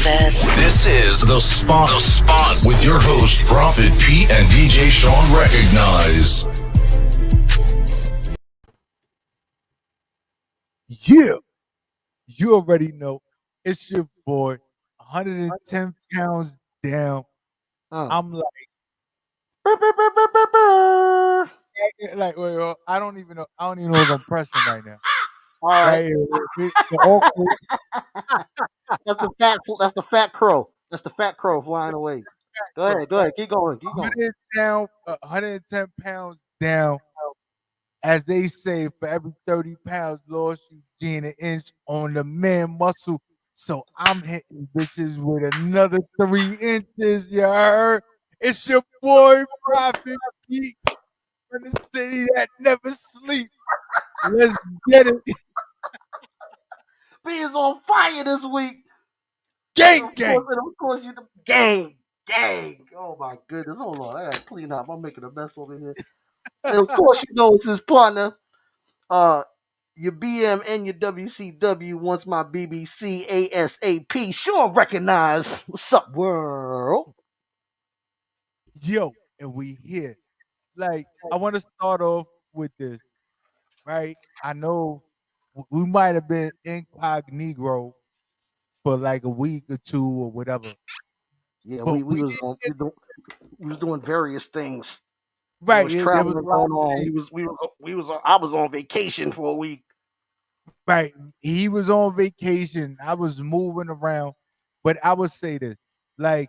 breakfast. This is The Spot. The Spot with your host, Prophet Pete and DJ Shawn Recognize. Yeah, you already know. It's your boy, 110 pounds down. I'm like, I don't even know. I don't even know if I'm pressing right now. All right. Right here, the awkward That's the fat crow. That's the fat crow flying away. Go ahead. Go ahead. Keep going. Keep going. 110 pounds down. As they say, for every 30 pounds lost, you gain an inch on the man muscle. So I'm hitting bitches with another 3 inches. You heard? It's your boy Prophet Pete from the city that never sleeps. Let's get it. B is on fire this week. Gang, gang. Of course, you the gang. Oh my goodness. Hold on. I gotta clean up. I'm making a mess over here. And of course, you know it's his partner. Your BM and your WCW wants my BBC ASAP. Sure recognize. What's up, world? Yo, and we here. Like, I want to start off with this, right? I know we might have been incognito for like a week or two or whatever. Yeah, But we was on we was doing various things. There right, was there was traveling a lot going of on. things. I was on vacation for a week. Right. He was on vacation. I was moving around. But I would say this, like,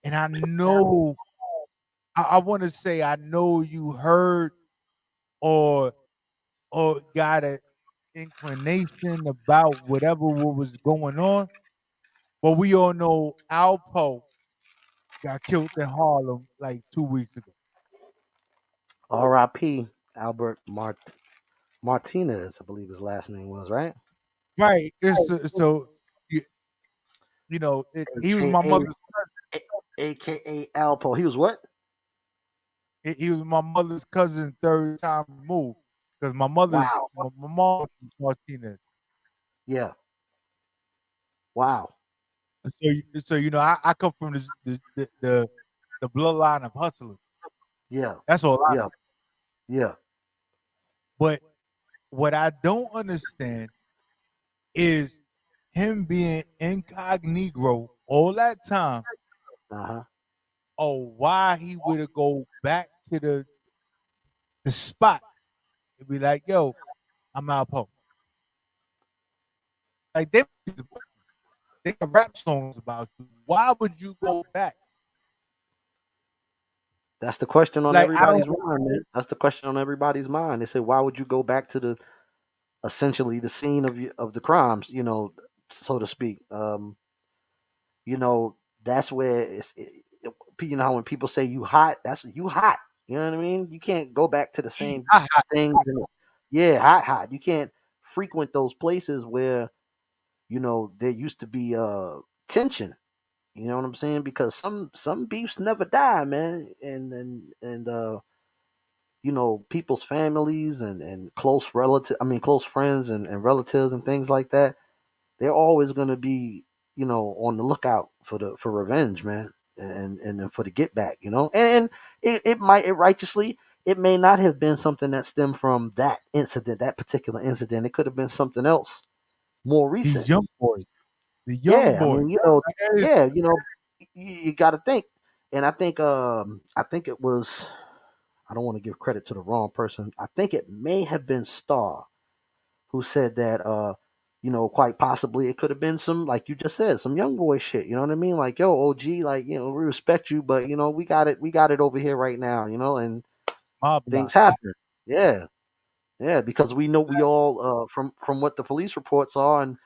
and I know I want to say I know you heard or got an inclination about whatever what was going on. But we all know Alpo got killed in Harlem like 2 weeks ago. R.I.P. Albert Martinez, I believe his last name was, right? Right. It's so you know, he was my AKA mother's AKA Alpo. He was what? he was my mother's cousin, third time removed. Because my mother's Wow. my mom was Martinez. Yeah. Wow. So you know, I come from the bloodline of hustlers. Yeah. That's all I Yeah. know. Yeah. But what I don't understand is him being incognito all that time, Uh-huh. or why he would have go back to the spot and be like, "Yo, I'm Alpo." Like they got rap songs about you. Why would you go back? That's the question on Like I don't. everybody's mind, man. That's the question on everybody's mind. They say, why would you go back to the essentially the scene of the crimes, so to speak? You know, that's where you know how when people say you hot, that's you hot. You know what I mean? You can't go back to the same things. Yeah, hot. You can't frequent those places where there used to be tension. You know what I'm saying? Because some beefs never die, man. And people's families and close friends and relatives and things like that, they're always gonna be, on the lookout for revenge, man, and for the get back, And it righteously, it may not have been something that stemmed from that incident, that particular incident. It could have been something else more recent. These young boys, the young Yeah, I boys. mean, yeah, you got to think, and I think it was. I don't want to give credit to the wrong person. I think it may have been Star who said that. Quite possibly it could have been some, like you just said, some young boy shit. You know what I mean? Like, yo, OG, like, we respect you, but we got it over here right now. And Mob things line. happen. Yeah, yeah, because we know we all from what the police reports are and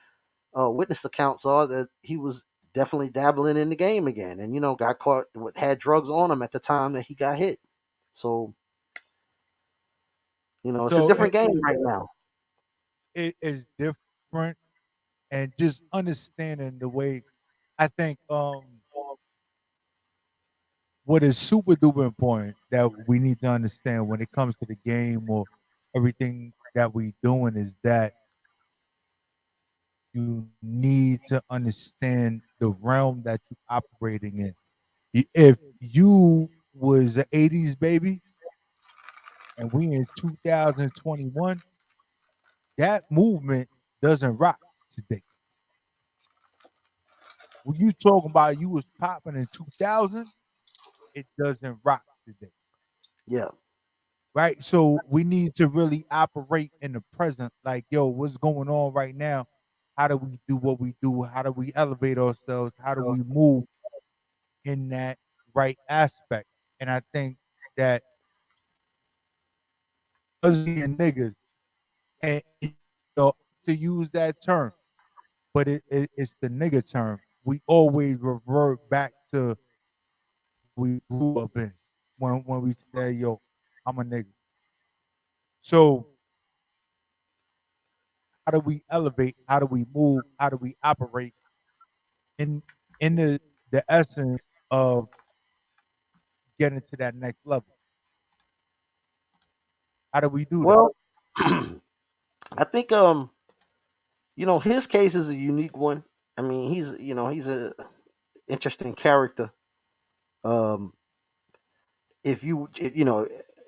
witness accounts are that he was definitely dabbling in the game again, and got caught had drugs on him at the time that he got hit. So it's a So different game right now. it is different, and just understanding the way I think what is super duper important that we need to understand when it comes to the game or everything that we doing is that you need to understand the realm that you operating in. If you was an 80s baby and we in 2021, that movement doesn't rock today. When you talking about you was popping in 2000, it doesn't rock today. Yeah. Right? So we need to really operate in the present. Like, yo, what's going on right now? How do we do what we do? How do we elevate ourselves? How do we move in that right aspect? And I think that us being niggas, and you know, to use that term, but it's the nigga term. We always revert back to we grew up in when we say, yo, I'm a nigga. So how do we elevate? How do we move? How do we operate in the essence of getting to that next level? How do we do that? Well, I think his case is a unique one. I mean, he's a interesting character. Um, if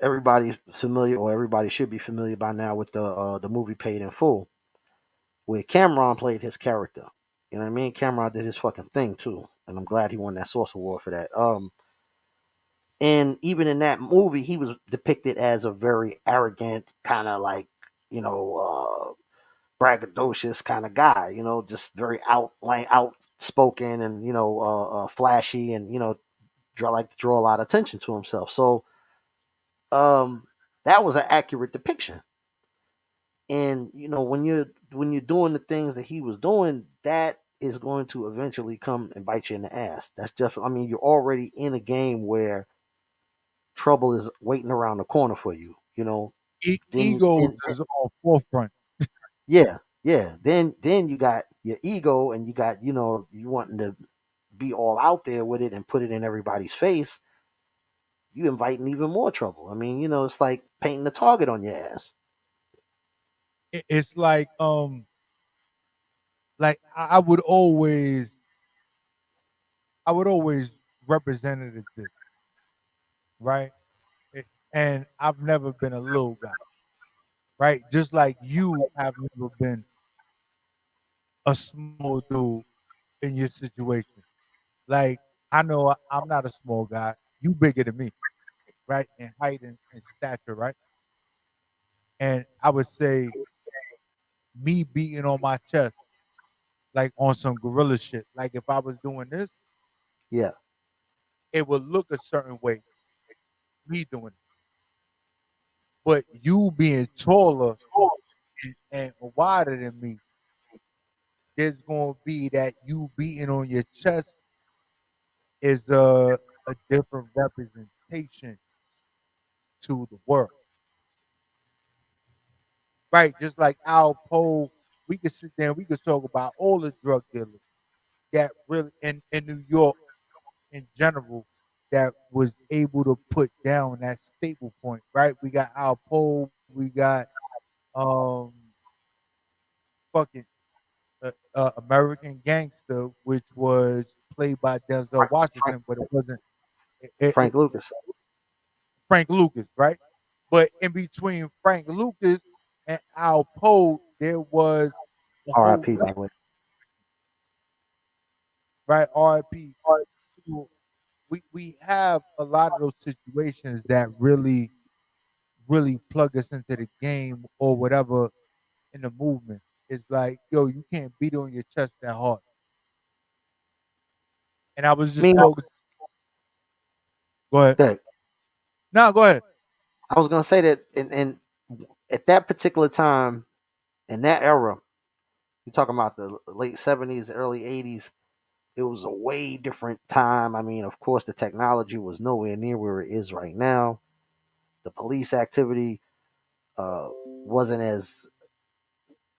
everybody's familiar, or everybody should be familiar by now with the movie Paid in Full, where Cameron played his character. You know what I mean? Cameron did his fucking thing too, and I'm glad he won that Source Award for that. And even in that movie, he was depicted as a very arrogant, kind of like, you know, braggadocious kind of guy. Just very outspoken, and flashy, and like to draw a lot of attention to himself. So um, that was an accurate depiction. And when you're doing the things that he was doing, that is going to eventually come and bite you in the ass. That's just, I mean, you're already in a game where trouble is waiting around the corner for you. Then Ego then is on forefront. yeah, yeah. Then you got your ego, and you got you wanting to be all out there with it and put it in everybody's face. You inviting even more trouble. I mean, it's like painting a target on your ass. It's like I would always represent it as this, right? It- and I've never been a little guy, right? Just like you have never been a small dude in your situation. Like I know I'm not a small guy. You bigger than me, right? In height and stature, right? And I would say me beating on my chest, like on some gorilla shit. Like if I was doing this, Yeah. it would look a certain way, me doing it. But you being taller and wider than me, there's gonna be that you beating on your chest is a different representation to the world. Right? Just like Al Poe, we could sit there and we could talk about all the drug dealers that really in New York in general that was able to put down that staple point, right? We got Al Poe, we got um fucking American Gangster, which was played by Denzel Frank, Washington, but it wasn't Frank Lucas. Frank Lucas, right? But in between Frank Lucas and Al Poe, there was a whole R.I.P. By the way. right RIP. So we have a lot of those situations that really plug us into the game or whatever in the movement. It's like, yo, you can't beat on your chest that hard. And I was I just mean, talking. Go ahead. that No, go ahead. I was gonna say that, and at that particular time, in that era, you're talking about the late '70s, early '80s. It was a way different time. I mean, of course, the technology was nowhere near where it is right now. The police activity wasn't as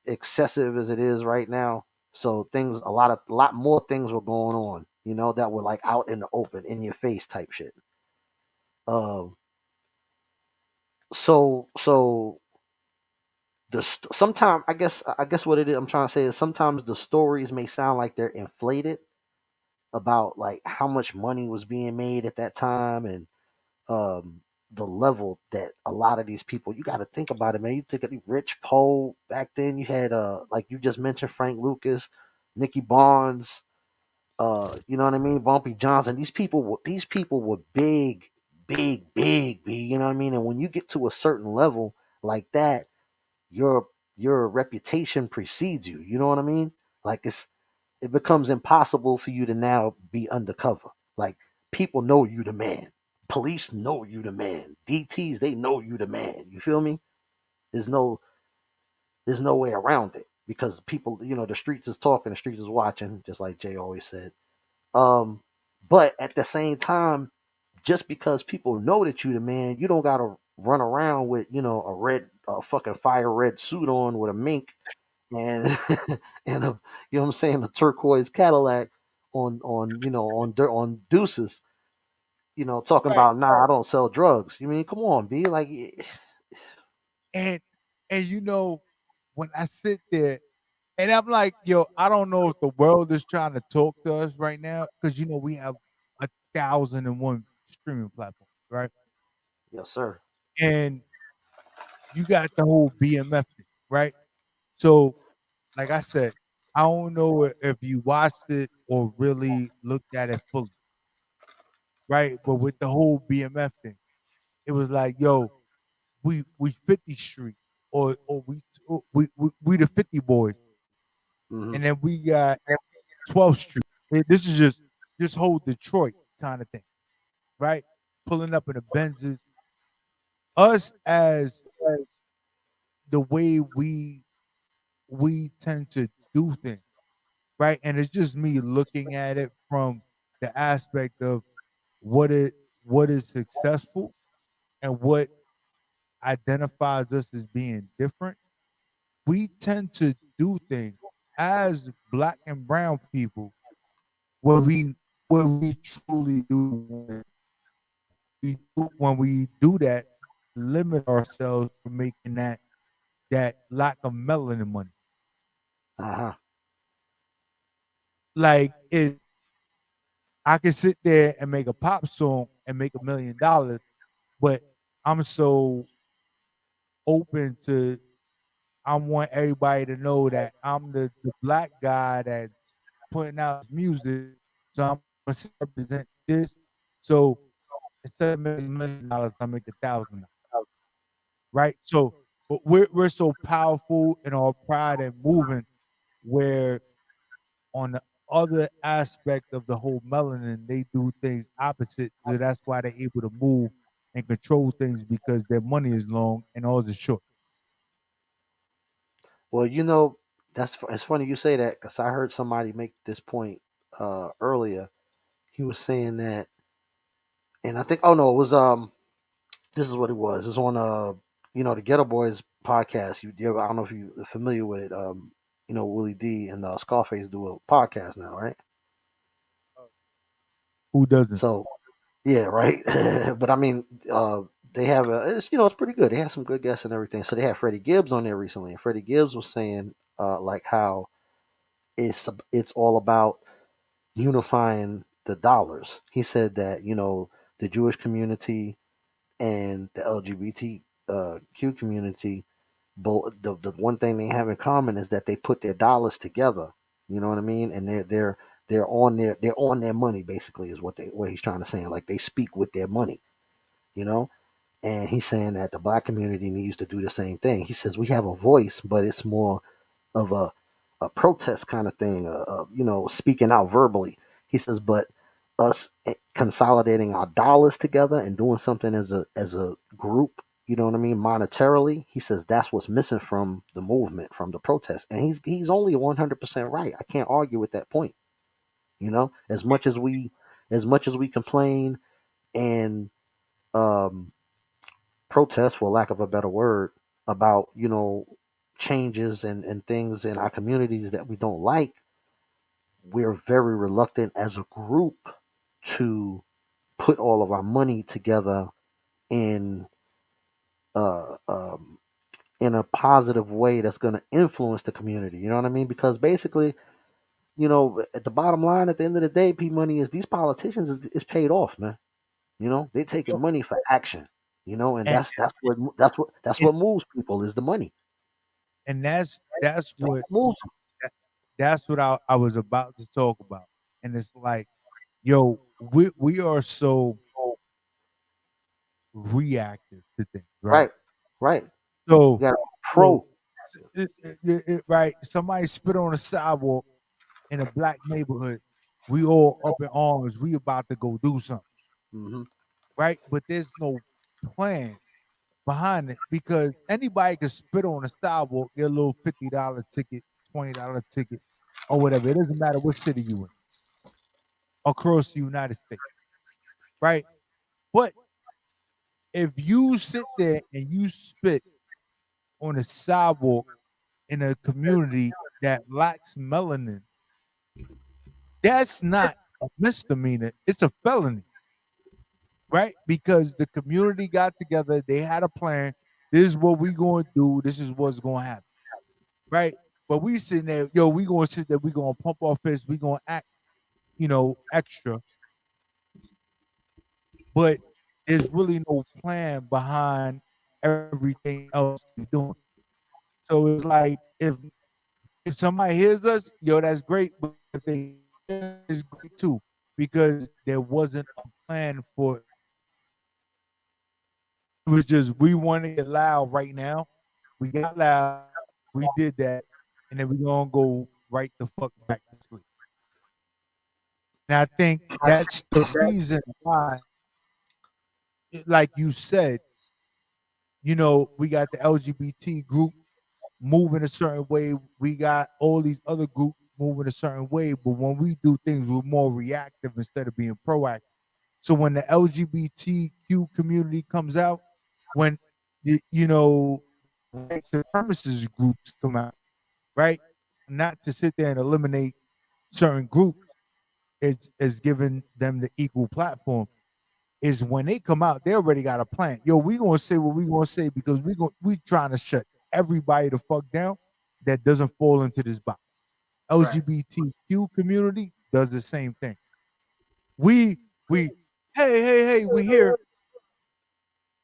excessive as it is right now. So a lot more things were going on. That were like out in the open, in your face type shit. Um, so sometimes I guess what it is I'm trying to say is sometimes the stories may sound like they're inflated about like how much money was being made at that time and um the level that a lot of these people, you got to think about it, man. You think of the Rich Poe back then. You had like you just mentioned, Frank Lucas, Nicky Barnes, you know what I mean, Bumpy Johnson. These people were big, big, big. You know what I mean? And when you get to a certain level like that, your your reputation precedes you. You know what I mean? Like it becomes impossible for you to now be undercover. Like people know you the man. Police know you the man. DTs, they know you the man. You feel me? There's no there's no way around it because people, the streets is talking, the streets is watching, just like Jay always said. Um, but at the same time, just because people know that you the man, you don't gotta run around with, a fucking fire red suit on with a mink and and a, you know what I'm saying, a turquoise Cadillac on deuces, talking Right. about, nah, I don't sell drugs. You mean, come on, B, like, And when I sit there and I'm like, yo, I don't know if the world is trying to talk to us right now because we have 1,001 streaming platforms, right? yes, sir. And you got the whole BMF thing, right? So, like I said, I don't know if you watched it or really looked at it fully, right? But with the whole BMF thing, it was like, yo, we 50 Street or we the 50 boys, Hmm. and then we got 12th Street. This is just whole Detroit kind of thing, right? Pulling up in the Benzes. Us as the way we tend to do things, right? And it's just me looking at it from the aspect of what it what is successful and what identifies us as being different. We tend to do things as black and brown people where we truly do when we do that, limit ourselves from making that lack of melanin money. Uh-huh. Like I can sit there and make a pop song and make $1 million, but I'm so open to I want everybody to know that I'm the black guy that's putting out music. So I'm gonna represent this. So instead of making $1 million, I make $1,000. Right? So but we're so powerful in our pride and moving where on the other aspect of the whole melanin, they do things opposite. So that's why they're able to move and control things because their money is long and ours is short. Well, it's funny you say that because I heard somebody make this point earlier. He was saying that, and I think, oh no, it was this is what it was. It's on the Ghetto Boys podcast. I don't know if you're familiar with it. Willie D and Scarface do a podcast now, right? Who doesn't? So yeah, right. But I mean, they have it's pretty good. They have some good guests and everything. So they had Freddie Gibbs on there recently, and Freddie Gibbs was saying like how it's all about unifying the dollars. He said that the Jewish community and the LGBTQ community, both the one thing they have in common is that they put their dollars together. You know what I mean? And they're on their money, basically, is what he's trying to say. Like they speak with their money. You know. And he's saying that the black community needs to do the same thing. He says we have a voice, but it's more of a protest kind of thing, speaking out verbally. He says, but us consolidating our dollars together and doing something as a group, you know what I mean, monetarily. He says that's what's missing from the movement, from the protest, and he's only 100% right. I can't argue with that point. As much as we complain and um, protest, for lack of a better word, about changes and things in our communities that we don't like, we're very reluctant as a group to put all of our money together in uh, um, in a positive way that's going to influence the community. You know what I mean? Because basically, at the bottom line, at the end of the day, P Money is these politicians is paid off, man. They taking Yo, money for action. And and that's what and, moves people is the money. and that's That's what what moves them. that's what I was about to talk about. And it's like, yo, we are so reactive to things, right? Right, right. You So, got so pro. right, somebody spit on the sidewalk in a black neighborhood, we all up in arms. We about to go do something, Hmm. right? But there's no plan behind it because anybody can spit on the sidewalk, get a little $50 ticket, $20 ticket, or whatever. It doesn't matter what city you in across the United States, right? But if you sit there and you spit on a sidewalk in a community that lacks melanin, that's not a misdemeanor, it's a felony, right? Because the community got together, they had a plan. This is what we going to do. This is what's going to happen, right? But we sitting there, yo, we going to sit there, we going to pump our fists, we going to act, extra, but there's really no plan behind everything else we doing. So it's like if somebody hears us, yo, that's great. But if they hear us, it's great too because there wasn't a plan for it. It was just we want to get loud right now. We got loud, we did that, and then we're gonna go right the fuck back to sleep. And I think that's the reason why, like you said, we got the LGBT group moving a certain way. We got all these other groups moving a certain way. But when we do things, we're more reactive instead of being proactive. So when the LGBTQ community comes out, when white supremacist groups come out, right? Not to sit there and eliminate certain groups is giving them the equal platform. Is when they come out, they already got a plan. Yo, we gonna say what we gonna say because we trying to shut everybody the fuck down that doesn't fall into this box. Right. LGBTQ community does the same thing. We hey, we here,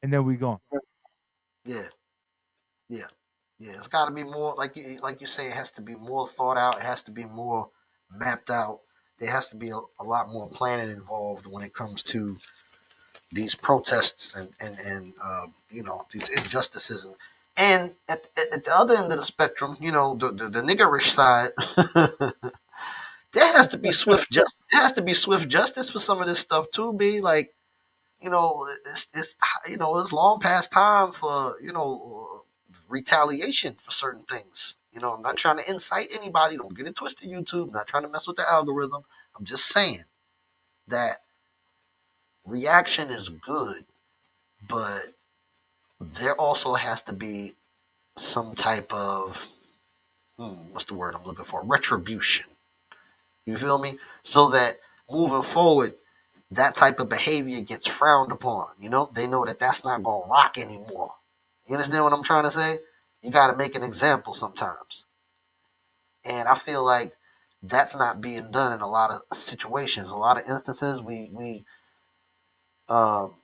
and then we gone. Yeah, yeah, yeah. It's got to be more like you say. It has to be more thought out. It has to be more mapped out. There has to be a lot more planning involved when it comes to these protests and these injustices and at the other end of the spectrum, the niggerish side, there has to be swift justice. There has to be swift justice for some of this stuff too. Be like, it's long past time for retaliation for certain things. I'm not trying to incite anybody. Don't get it twisted, YouTube. I'm not trying to mess with the algorithm. I'm just saying that reaction is good, but there also has to be some type of what's the word I'm looking for? Retribution. You feel me? So that moving forward, that type of behavior gets frowned upon. They know that that's not gonna rock anymore. You understand what I'm trying to say? You got to make an example sometimes, and I feel like that's not being done in a lot of situations. A lot of instances, um,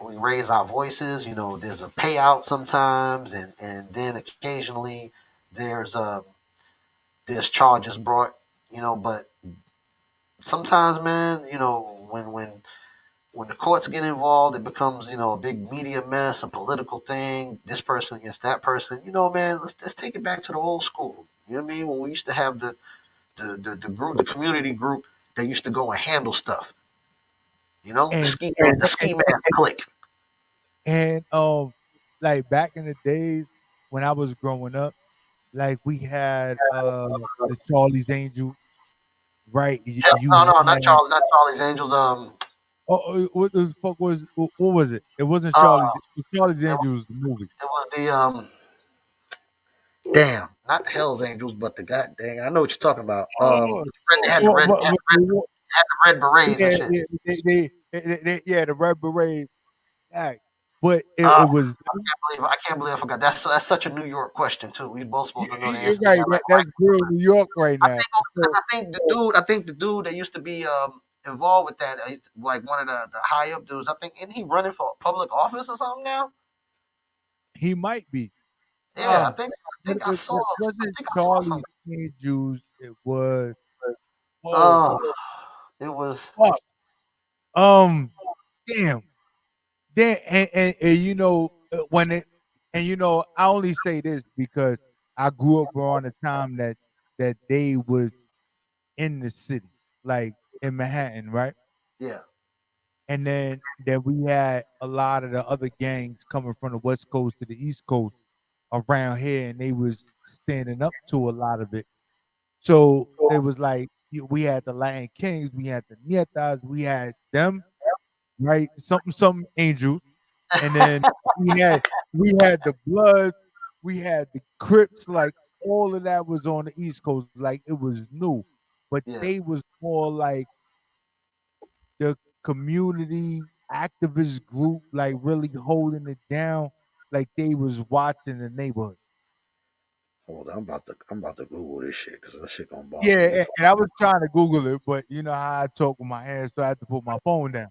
we raise our voices. There's a payout sometimes, and then occasionally there's there's charges brought. But sometimes, man, when the courts get involved, it becomes a big media mess, a political thing. This person against that person. Man, let's take it back to the old school. You know what I mean? When we used to have the group, the community group that used to go and handle stuff. The And ski mask click. and like back in the days when I was growing up, like we had the Charlie's Angels, right? Hell, You no, no, had Not Charlie's Angels. what the fuck what was it? It wasn't Uh, Charlie's. Charlie's it, Angels the movie. it was the damn, not the Hell's Angels, but the god dang. I know what you're talking about. Oh, They had the red, had the red berets and yeah, shit. yeah, the Red Beret. Right. but it I was I can't believe I forgot. That's such a New York question too. We both supposed to know the you're answer to right. that. Like That's real New York right now. So I think the dude that used to be involved with that, like one of the high up dudes. I think isn't he running for public office or something now? he might be. Yeah, But it I wasn't think I saw Charlie something. St. Juice. It was Uh, whoa, it was fuck. Um, damn. Then and when it and I only say this because I grew up around the time that they was in the city, like in Manhattan, right? yeah, And then we had a lot of the other gangs coming from the West Coast to the East Coast around here, and they was standing up to a lot of it. So it was like we had the Latin Kings, we had the Nietas, we had them, right? Some angels, and then we had we had the Bloods, we had the Crips, like all of that was on the East Coast, like it was new, but yeah. they was more like the community activist group, like really holding it down, like they was watching the neighborhood. Hold on, I'm about to Google this shit because that shit gonna bother Yeah, me. and I was trying to Google it, but you know how I talk with my hands, so I had to put my phone down.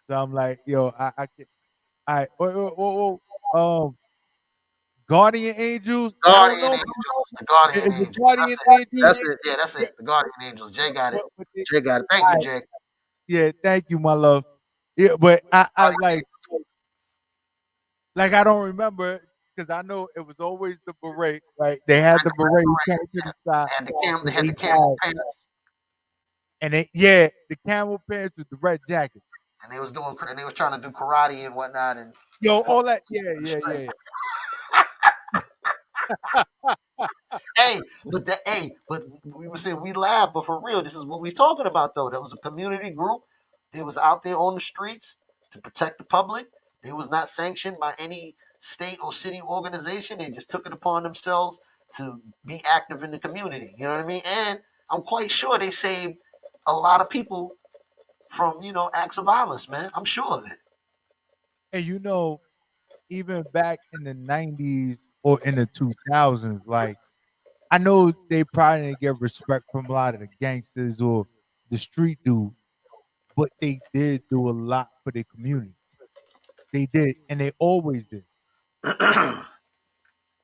So I'm like, yo, I can't. All right, Guardian Angels. I don't Guardian know. Angels, the Guardian Is it Angels. Guardian Angels? That's it. Yeah, that's Yeah, it. The Guardian Angels. Jay got it. but Jay got it. Thank all you, right, Jay. yeah, thank you, my love. Yeah, but I like I don't remember because I know it was always the beret, right? They had the beret turned to the side, They and had the camel pants, the camel pants with the red jacket. and they was trying to do karate and whatnot, and Yo, fought all that, yeah, the yeah, straight. yeah. But we were saying we laugh, but for real, this is what we talking about though. There was a community group. They was out there on the streets to protect the public. They was not sanctioned by any state or city organization. They just took it upon themselves to be active in the community. You know what I mean? And I'm quite sure they saved a lot of people from acts of violence, man. I'm sure of it. And even back in the '90s or in the 2000s, like I know they probably didn't get respect from a lot of the gangsters or the street dudes, but they did do a lot for their community. They did, and they always did. Yeah,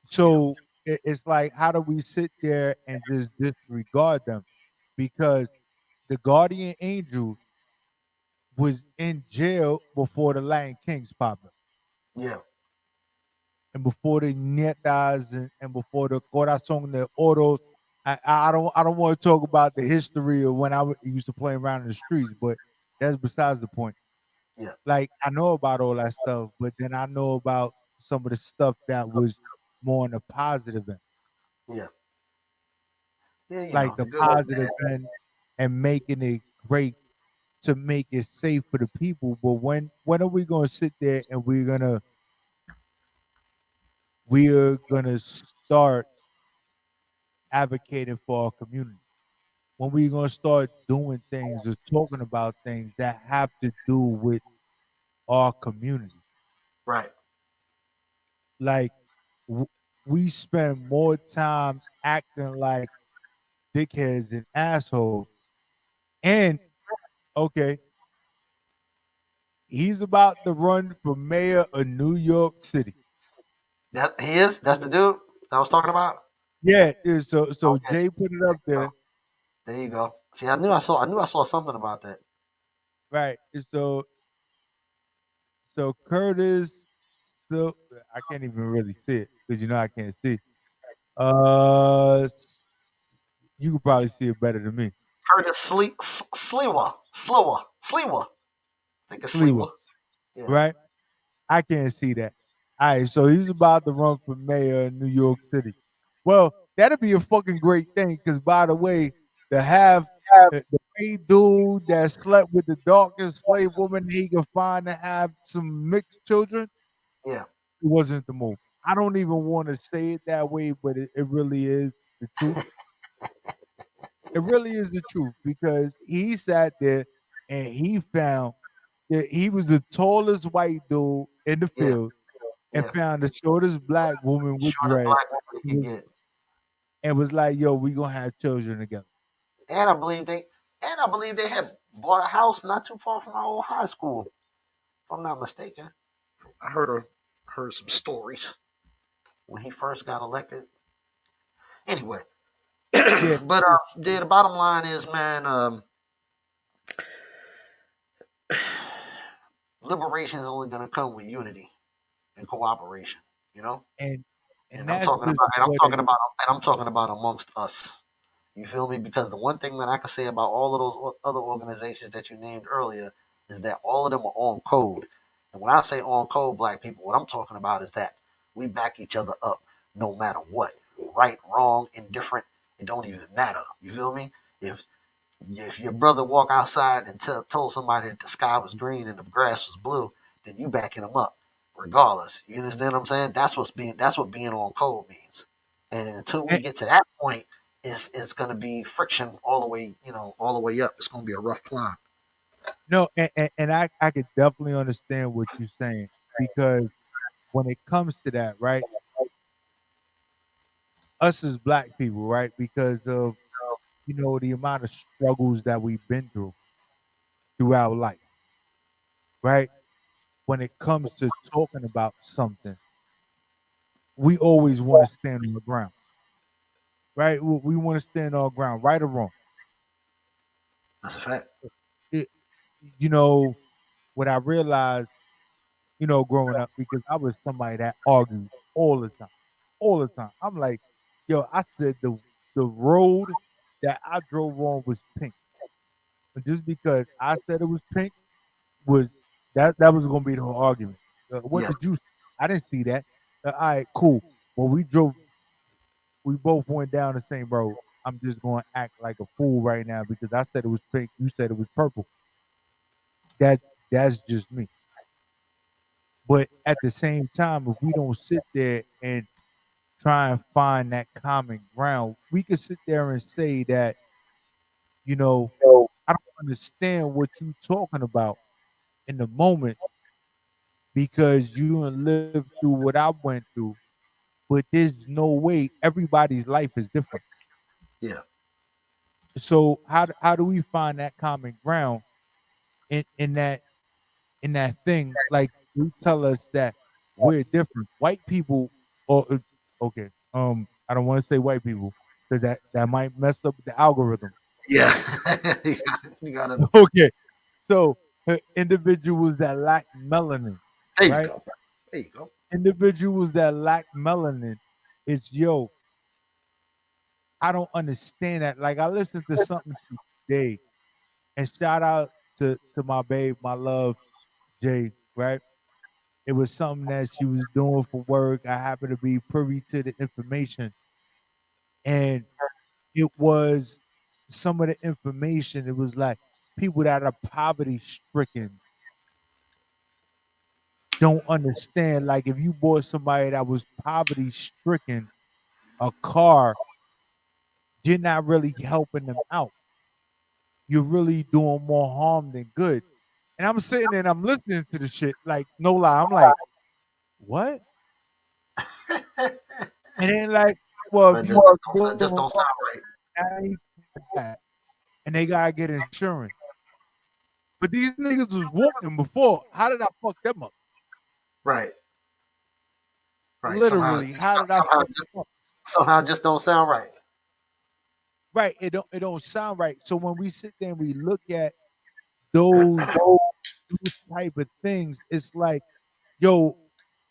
So it's like, how do we sit there and just disregard them? Because the guardian angel was in jail before the Lion Kings popped up, yeah, and before the Nietas and before the Corazon de Oros. I don't want to talk about the history of when used to play around in the streets, but that's besides the point. yeah, Like I know about all that stuff, but then I know about some of the stuff that was more on the positive end, yeah, yeah. like The the good and the positive bad. end, and making it great to make it safe for the people. But when are we gonna sit there and we're gonna start advocating for our community? When we gonna start doing things or talking about things that have to do with our community? Right. Like w- we spend more time acting like dickheads and assholes. And okay, he's about to run for mayor of New York City. That he is. That's the dude I was talking about. Yeah, dude, so Okay. Jay put it up there, There you go. See, I knew I saw something about that. right? And so Curtis, so I can't even really see it because I can't see. You could probably see it better than me. Curtis Slewa. I think it's Sleewa, Slewa. Yeah, right? I can't see that. All right, so he's about to run for mayor in New York City. Well, that'd be a fucking great thing because, by the way, to have the white dude that slept with the darkest slave woman he could find to have some mixed children, yeah, it wasn't the move. I don't even want to say it that way, but it really is the truth. It really is the truth because he sat there and he found that he was the tallest white dude in the yeah, field. and Yeah. found the shortest black woman with Shortest dread, black woman he could get. and was like, "Yo, we gonna have children together." And I believe they had bought a house not too far from our old high school, if I'm not mistaken. I heard some stories when he first got elected. Anyway, Yeah, but yeah, the bottom line is, man, liberation is only gonna come with unity and cooperation. You know, and and that's just what it is. I'm talking about amongst us. You feel me? Because the one thing that I can say about all of those other organizations that you named earlier is that all of them are on code. And when I say on code, black people, what I'm talking about is that we back each other up no matter what. Right, wrong, indifferent, it don't even matter. You feel me? If if your brother walk outside and told somebody that the sky was green and the grass was blue, then you backing him up, regardless. You understand what I'm saying? That's what being on code means. And until we And, get to that point, it's going to be friction all the way, all the way up. It's going to be a rough climb. no, and I could definitely understand what you're saying because when it comes to that, right? Us as black people, right? Because of the amount of struggles that we've been throughout life, right? When it comes to talking about something, we always want to stand on the ground, right? We want to stand on ground, right or wrong. That's a fact. It, you know, what I realized, growing up, because I was somebody that argued all the time, all the time. I'm like, yo, I said the road that I drove on was pink, but just because I said it was pink was that was gonna be the whole argument. What Yeah, did you? I didn't see that. All right, cool. Well, we both went down the same road. I'm just going to act like a fool right now because I said it was pink. You said it was purple. That that's just me. But at the same time, if we don't sit there and try and find that common ground, we could sit there and say that, you know, I don't understand what you're talking about in the moment because you done lived through what I went through. But there's no way everybody's life is different. yeah, So how do we find that common ground in that thing? Like you tell us that we're different. White people, or okay, I don't want to say white people because that might mess up the algorithm. yeah. You got to understand. Okay, so individuals that lack melanin, There you right? go. There you go. Individuals that lack melanin, it's yo. I don't understand that. Like I listened to something today, and shout out to my babe, my love, Jay. Right? It was something that she was doing for work. I happened to be privy to the information, and it was some of the information. It was like people that are poverty stricken don't understand. Like if you bought somebody that was poverty stricken a car, you're not really helping them out. You're really doing more harm than good. And I'm sitting there and I'm listening to the shit, like no lie. I'm like, what? And then like, well, if But you build them just a don't car, sound right. now you got and they gotta get insurance. But these niggas was walking before. How did I fuck them up? Right, right. Literally, how did I fuck them up? Somehow just don't sound right. Right. It don't sound right. So when we sit there and we look at those type of things, it's like, yo,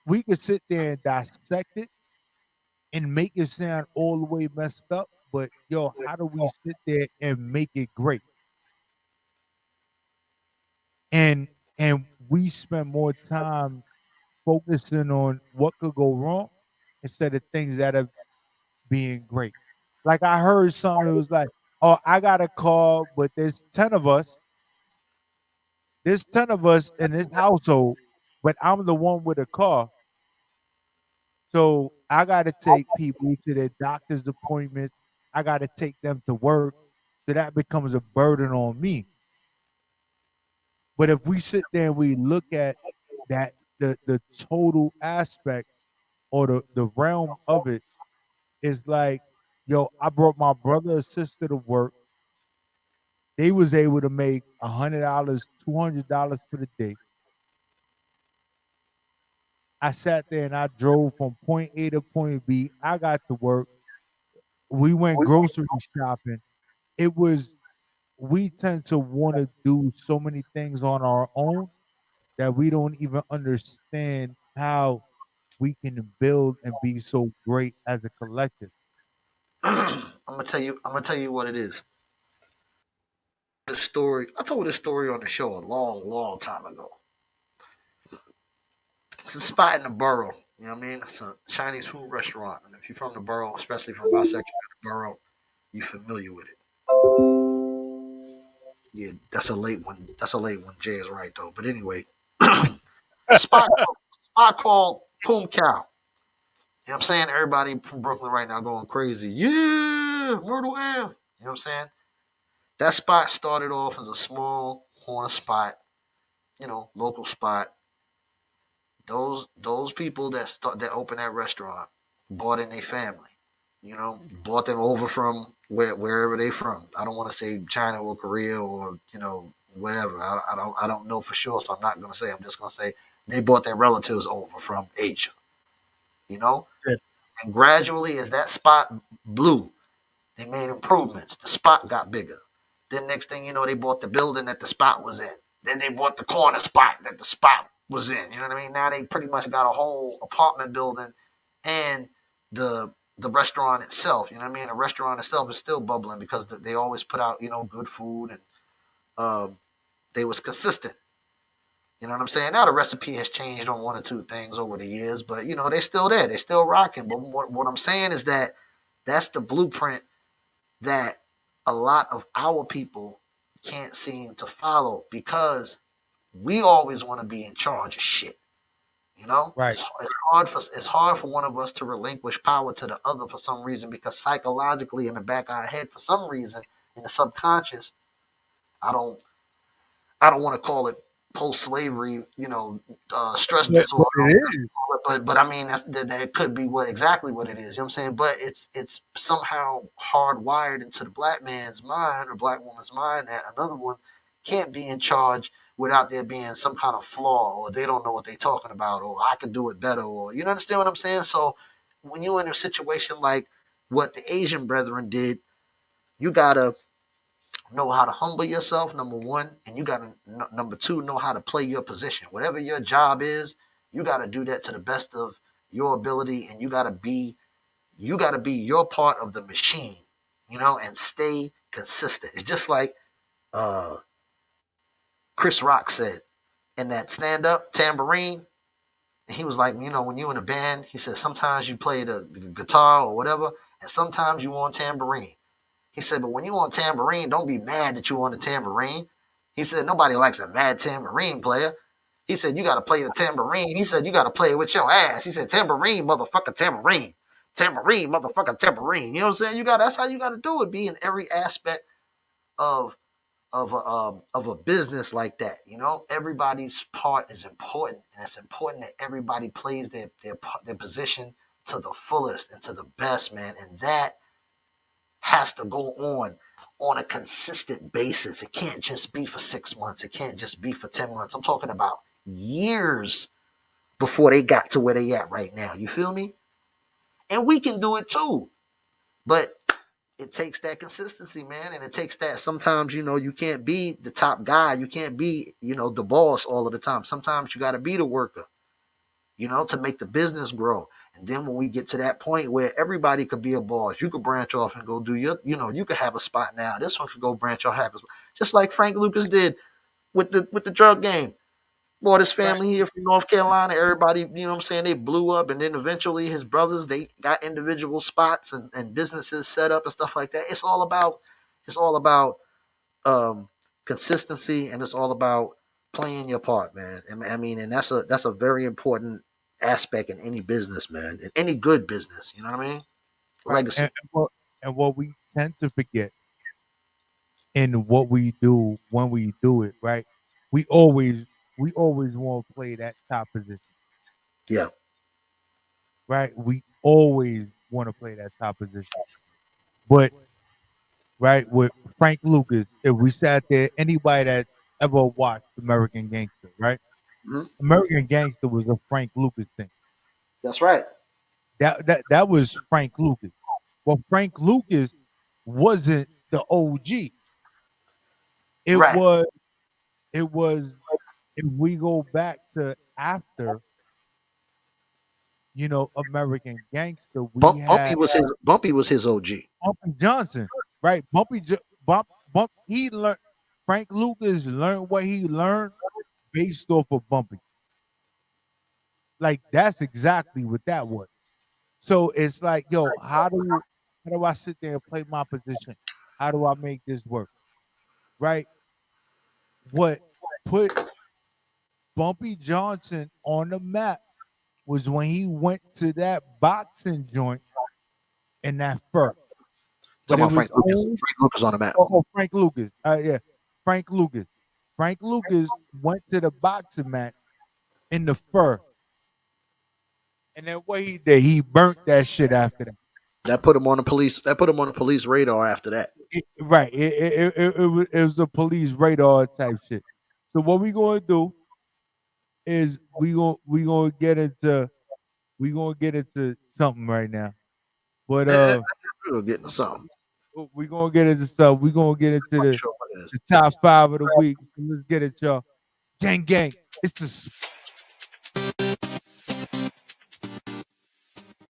we could sit there and dissect it and make it sound all the way messed up. But yo, how do we sit there and make it great? And we spend more time focusing on what could go wrong instead of things that are being great. Like I heard something, it was like, oh, I got a call, but there's 10 of us. There's 10 of us in this household, but I'm the one with a car. So I got to take people to their doctor's appointments. I got to take them to work. So that becomes a burden on me. But if we sit there and we look at that the total aspect or the realm of it is like, yo, I brought my brother or sister to work. They was able to make $100, $200 for the day. I sat there and I drove from point A to point B. I got to work. We went grocery shopping. It was we tend to want to do so many things on our own that we don't even understand how we can build and be so great as a collective. I'm gonna tell you what it is. This story, I told this story on the show a long, long time ago. It's a spot in the borough. You know what I mean? It's a Chinese food restaurant, and if you're from the borough, especially from my section of the borough, you're familiar with it. Yeah, that's a late one. That's a late one. Jay is right though. But anyway, spot spot called Poom Cow. You know what I'm saying? Everybody from Brooklyn right now going crazy. Yeah, Myrtle Ave. You know what I'm saying? That spot started off as a small corner spot, local spot. Those people that opened that restaurant bought in their family. Bought them over from wherever they from. I don't want to say China or Korea or wherever. I don't know for sure, so I'm not gonna say. I'm just gonna say they bought their relatives over from Asia. You know, Yeah. and gradually as that spot blew, they made improvements. The spot got bigger. Then next thing you know, they bought the building that the spot was in. Then they bought the corner spot that the spot was in. You know what I mean? Now they pretty much got a whole apartment building and the restaurant itself. You know what I mean? The restaurant itself is still bubbling because they always put out good food and um, they was consistent. You know what I'm saying? Now the recipe has changed on one or two things over the years, but they're still there. They're still rocking. But what I'm saying is that that's the blueprint that a lot of our people can't seem to follow because we always want to be in charge of shit. Right. It's hard for one of us to relinquish power to the other for some reason because psychologically in the back of our head for some reason in the subconscious I don't I don't want to call it post-slavery, stress But disorder. it is. But I mean that could be exactly what it is. You know what I'm saying? But it's somehow hardwired into the black man's mind or black woman's mind that another one can't be in charge without there being some kind of flaw or they don't know what they're talking about or I could do it better or you understand what I'm saying? So when you're in a situation like what the Asian brethren did, you gotta know how to humble yourself, number one, and you got to number two, know how to play your position. Whatever your job is, you got to do that to the best of your ability, and you got to be your part of the machine, and stay consistent. It's just like uh, Chris Rock said in that stand up tambourine. And he was like, when you in a band, he said sometimes you play the guitar or whatever, and sometimes you on tambourine. He said, but when you on tambourine, don't be mad that you on the tambourine. He said, nobody likes a mad tambourine player. He said, you got to play the tambourine. He said, you got to play it with your ass. He said, tambourine, motherfucker, tambourine. Tambourine, motherfucker, tambourine. You know what I'm saying? That's how you got to do it. Be in every aspect of of a business like that. Everybody's part is important, and it's important that everybody plays their position to the fullest and to the best, man. And that has to go on a consistent basis. It can't just be for 6 months. It can't just be for 10 months. I'm talking about years before they got to where they at right now. You feel me? And we can do it too. But it takes that consistency, man. And it takes that sometimes, you can't be the top guy. You can't be, the boss all of the time. Sometimes you got to be the worker, to make the business grow. And then when we get to that point where everybody could be a boss, you could branch off and go do you could have a spot now. This one could go branch off, just like Frank Lucas did with the drug game. Brought his Right. family here from North Carolina. Everybody, you know what I'm saying, they blew up. And then eventually his brothers, they got individual spots and businesses set up and stuff like that. It's all about um, consistency, and it's all about playing your part, man. I mean, and that's a very important aspect in any business, man, in any good business. You know what I mean? Right. Legacy. And what we tend to forget in what we do when we do it, right? We always we always want to play that top position. Yeah. Right? We always want to play that top position. But right, with Frank Lucas, if we sat there, anybody that ever watched American Gangster, right? Mhm. American Gangster was a Frank Lucas thing. That's right. That was Frank Lucas. Well, Frank Lucas wasn't the OG. It Right. was if we go back to after, American Gangster, we had Bumpy was his OG. Bumpy Johnson, right? He learned. Frank Lucas learned what he learned based off of Bumpy. Like that's exactly what that was. So it's like, yo, how do I sit there and play my position? How do I make this work? Right? What put Bumpy Johnson on the map was when he went to that boxing joint in that fur. Talking about Frank Lucas. Frank Lucas on the map. Oh, Frank Lucas. Yeah, Frank Lucas. Frank Lucas went to the boxing match in the fur. And then what he did, he burnt that shit after that. That put him on the police radar after that. Right. It was a police radar type shit. So what we gonna do is we gonna get into something right now. But we're getting to something. We're gonna get into stuff. We're gonna get into the top 5 of the week. So let's get it, y'all. Gang. It's the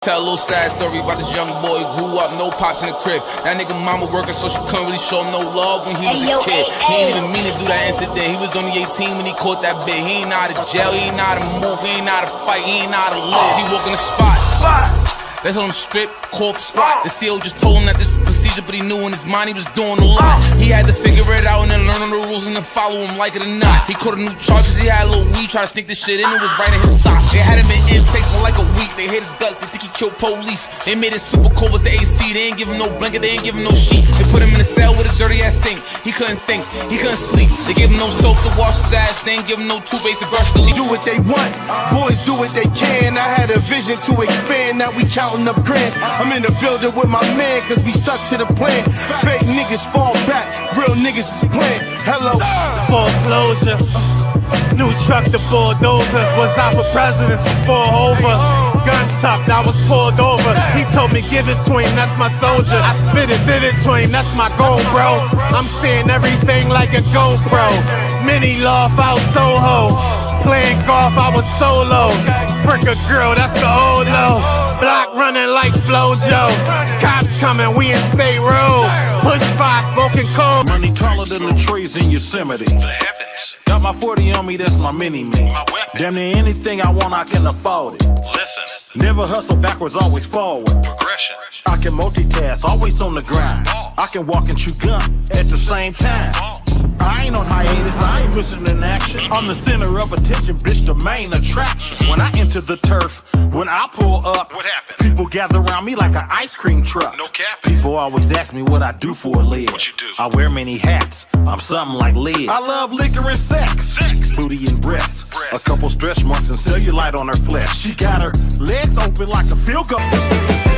Tell a little sad story about this young boy who grew up, no pops in the crib. That nigga mama working, so she couldn't really show him no love when he was a kid. He ain't even mean to do that incident. He was only 18 when he caught that bit. He ain't know how to jail, he ain't know how to move, he ain't know how to fight, he ain't know how to live. He walk in the spot. They told him strip, cough, squat. The CO just told him that this was procedure, but he knew in his mind he was doing a lot. He had to figure it out and then learn the rules and then follow him like it or not. He caught a new charges, he had a little weed, tried to sneak this shit in, it was right in his sock. They had him in intake for like a week, they hit his guts, they think he killed police. They made it super cold with the AC, they ain't give him no blanket, they ain't give him no sheets. They put him in a cell with a dirty ass sink. He couldn't think, he couldn't sleep. They gave him no soap to wash his ass, they ain't give him no toothpaste to brush his teeth. Do what they want, boys do what they can. I had a vision to expand, now we counting up grants. I'm in the building with my man, cause we stuck to the plan. Fake niggas fall back, real niggas is playing. Hello. Foreclosure, new truck to bulldozer. Was I for president before over? Gun tucked, I was pulled over. He told me give it to him, that's my soldier. I spit it, did it to him, that's my goal, bro. I'm seeing everything like a GoPro. Mini loft out Soho. Playing golf, I was solo. Brick a girl, that's the old low. Block running like Flojo. Cops coming, we in State Road. Push 5, smoking cold. Money taller than the trees in Yosemite. The heavens. Got my 40 on me, that's my mini-me. Damn near anything I want, I can afford it. Listen. Never hustle backwards, always forward. Progression. I can multitask, always on the grind. I can walk and chew gum at the same time. I ain't on hiatus, I ain't missing in action. I'm the center of attention, bitch, the main attraction. When I enter the turf, when I pull up, what happens? People gather around me like an ice cream truck. No cap. People always ask me what I do for a living. What you do? I wear many hats, I'm something like Liz. I love liquor and sex. Booty and breasts. A couple stretch marks and cellulite on her flesh. She got her legs open like a field goal.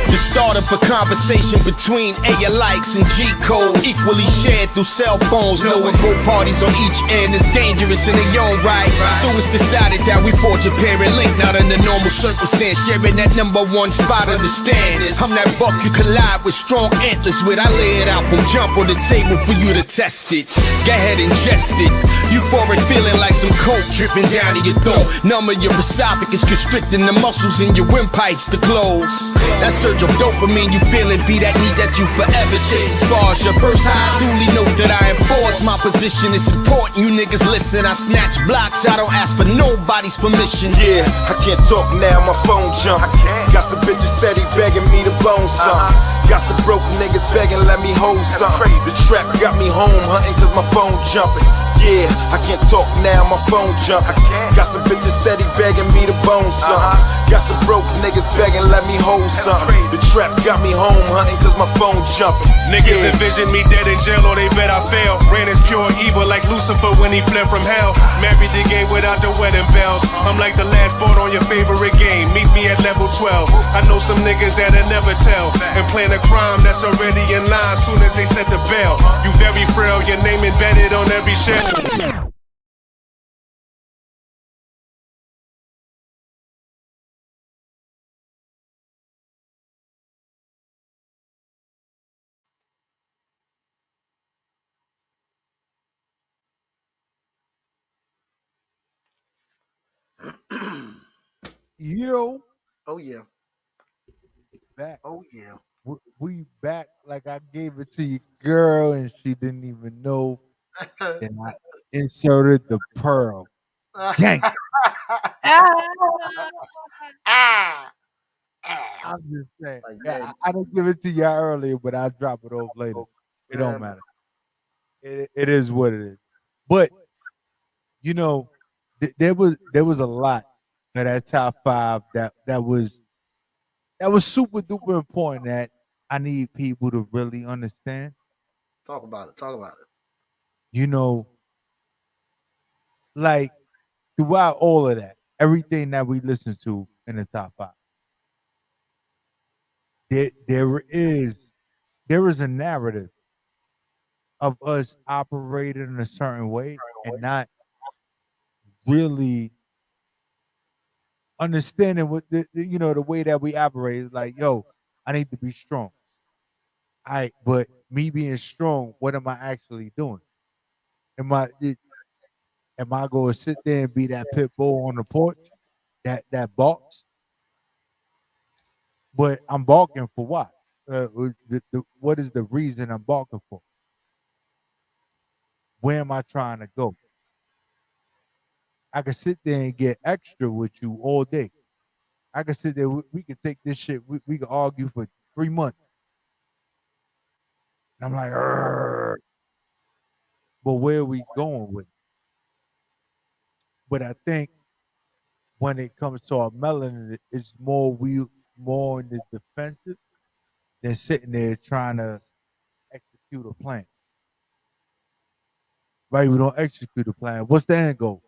The start of a conversation between A-likes and G-code, equally shared through cell phones, knowing both parties on each end is dangerous in their own right. So it's decided that we forge a parent link, not in the normal circumstance, sharing that #1 spot of the stand. I'm that buck you collide with strong antlers with. I lay it out from jump on the table for you to test it. Go ahead and ingest it. Euphoric feeling like some coke dripping down to your throat. Numb your esophagus, constricting the muscles in your windpipes to close. That surge of dopamine you feeling be that need that you forever chase. As far as your first high, duly note that I enforce my position. It's important you niggas listen. I snatch blocks, I don't ask for nobody's permission. Yeah, I can't talk now, my phone jump. Got some bitches steady begging me to bone some. Got some broke niggas begging let me hold some. The trap got me home hunting cause my phone jumping. Yeah, I can't talk now, my phone jumping. Got some bitches steady begging me to bone some. Got some broke niggas begging let me hold some. The trap got me home hunting cause my phone jumping. Niggas envision me dead in jail or they bet I fail. Ran as pure evil like Lucifer when he fled from hell. Married the game without the wedding bells. I'm like the last board on your favorite game. Meet me at level 12. I know some niggas that'll never tell. And plan a crime that's already in line soon as they set the bell. You very frail, your name embedded on every shell. Yo, Oh yeah. back. Oh yeah. We back like I gave it to your girl and she didn't even know. Then I inserted the pearl. Gang. Ah! Ah. I'm just saying. Like, Yeah, man, I didn't give it to y'all earlier, but I'll drop it off later. It don't man, matter. It is what it is. But you know, there was a lot of that top five that was super duper important that I need people to really understand. talk about it. Talk about it. You know, like throughout all of that, everything that we listen to in the top five, there is a narrative of us operating in a certain way and not really understanding what the way that we operate is like, yo, I need to be strong. But me being strong, what am I actually doing? Am I am I going to sit there and be that pit bull on the porch that barks? But I'm barking for what? What is the reason I'm barking for? Where am I trying to go? I can sit there and get extra with you all day. I can sit there. We could take this shit. We could argue for 3 months. And I'm like, "Arr." But where are we going with it? But I think when it comes to our melanin, it's more in the defensive than sitting there trying to execute a plan. Right? We don't execute a plan. What's the end goal?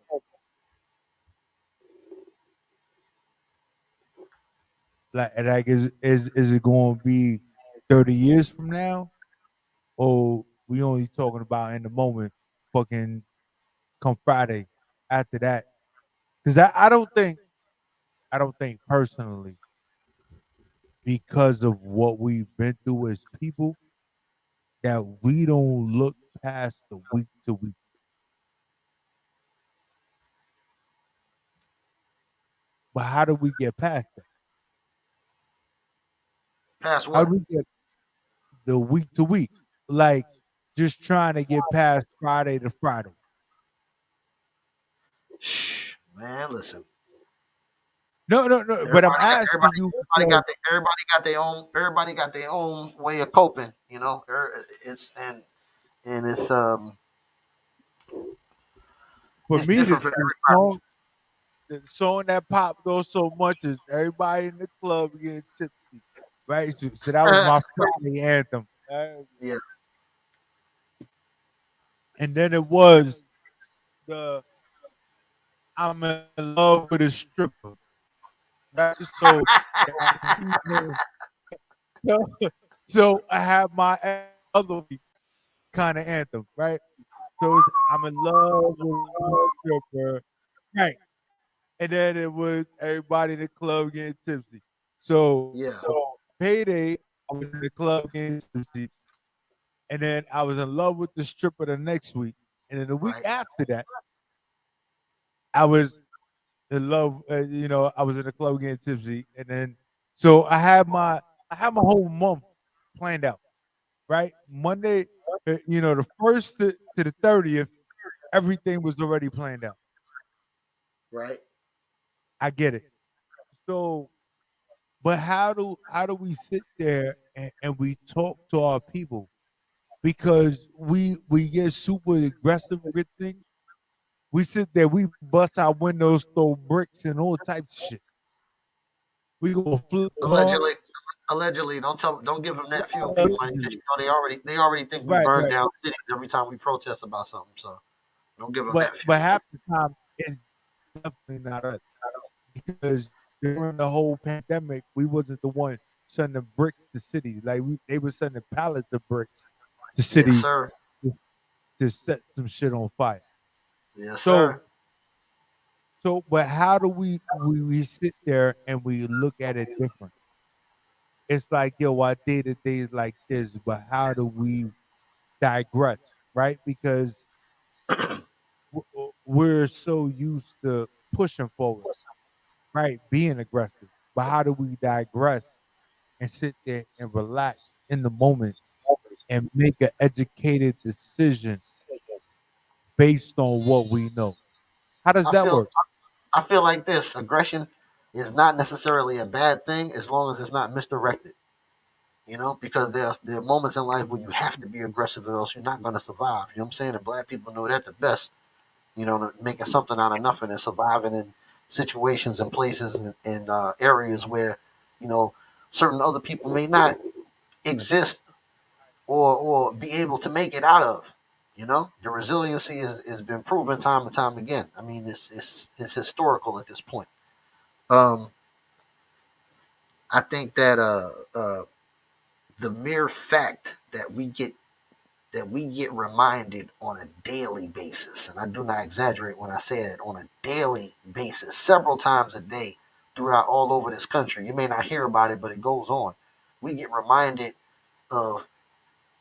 Like is it going to be 30 years from now, or we only talking about in the moment? Fucking come Friday after that, because I don't think personally, because of what we've been through as people, that we don't look past the week to week. But how do we get past that? Pass How what? do we get the week to week? Like just trying to get past Friday to Friday. Shh, man, listen. No, no, no. But I'm asking you because Everybody got their own way of coping. It's and for it's me, different for the everybody. song that popped off so much is everybody in the club getting tipsy, right? So that was my Friday anthem. Yeah, And then it was the I'm in love with a stripper, right? So so I have my other week kind of anthem, right? So it's I'm in love with a stripper, right? And then it was everybody in the club getting tipsy. So yeah, payday, I was in the club getting tipsy, and then I was in love with the stripper the next week, and then the week right, after that, I was in love. I was in the club getting tipsy, and then so I had my whole month planned out. Right, Monday, the first to the 30th, everything was already planned out. right. I get it. So, but how do we sit there and we talk to our people because we get super aggressive with things. We sit there, we bust our windows, throw bricks and all types of shit. We go flip cars. Allegedly, Allegedly, don't give them that fuel, P Money. Allegedly. They already think we Right, burn right. down cities every time we protest about something. So don't give them But that but fuel. half the time it's definitely not us because during the whole pandemic, we wasn't the one sending bricks to cities. Like they were sending pallets of bricks to Yes, cities sir. to, to set some shit on fire. Yes, So sir. but how do we sit there and we look at it different? It's like, yo, our day to day is like this, but how do we digress, right? Because we're so used to pushing forward, right? Being aggressive. But how do we digress and sit there and relax in the moment and make an educated decision based on what we know? How does I that feel work? I feel like this aggression is not necessarily a bad thing as long as it's not misdirected. Because there are moments in life where you have to be aggressive or else you're not going to survive. You know what I'm saying? And black people know that the best. Making something out of nothing and surviving in situations and places and areas where, you know, certain other people may not exist or be able to make it out of. The resiliency has been proven time and time again. I mean, it's historical at this point. Um, I think that the mere fact that we get reminded on a daily basis, and I do not exaggerate when I say that, on a daily basis, several times a day throughout all over this country. You may not hear about it, but it goes on. We get reminded of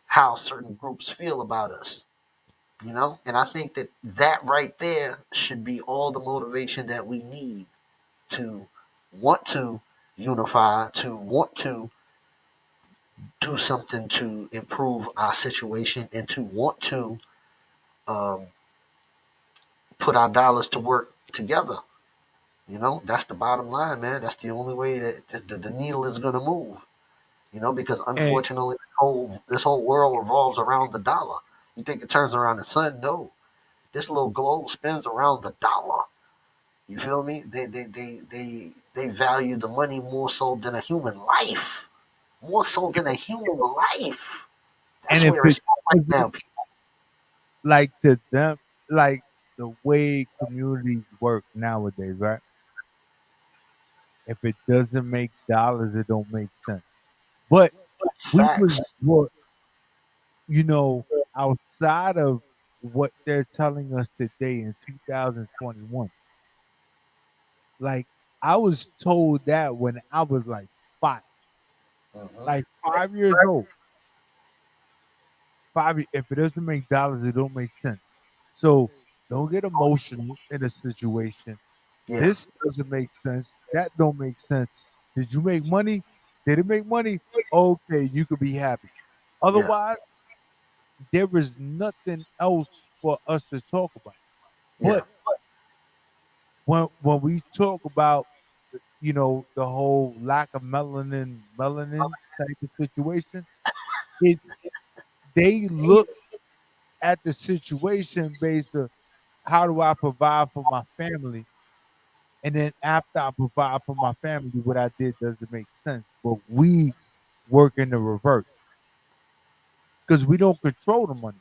how certain groups feel about us. And I think that right there should be all the motivation that we need to want to unify, to want to do something to improve our situation, and to want to um, put our dollars to work together. That's the bottom line, man. That's the only way that the needle is going to move. Because And unfortunately, this whole world revolves around the dollar. You think it turns around the sun? No, this little globe spins around the dollar. You feel me? They value the money more so than a human life, more so than a human life. and That's if where it it's at right doesn't, now, people. like to them, like the way communities work nowadays, right? If it doesn't make dollars, it don't make sense. But we was Facts. what you know outside of what they're telling us today in 2021. Like I was told that when I was five, Hmm. like 5 years old. If it doesn't make dollars, it don't make sense. So don't get emotional in a situation. Yeah, This doesn't make sense. That don't make sense. Did you make money? Did it make money? Okay, you could be happy. yeah, Otherwise, there is nothing else for us to talk about. yeah. But when we talk about the whole lack of melanin type of situation, it they look at the situation based on how do I provide for my family, and then after I provide for my family, what I did doesn't make sense. But we work in the reverse because we don't control the money.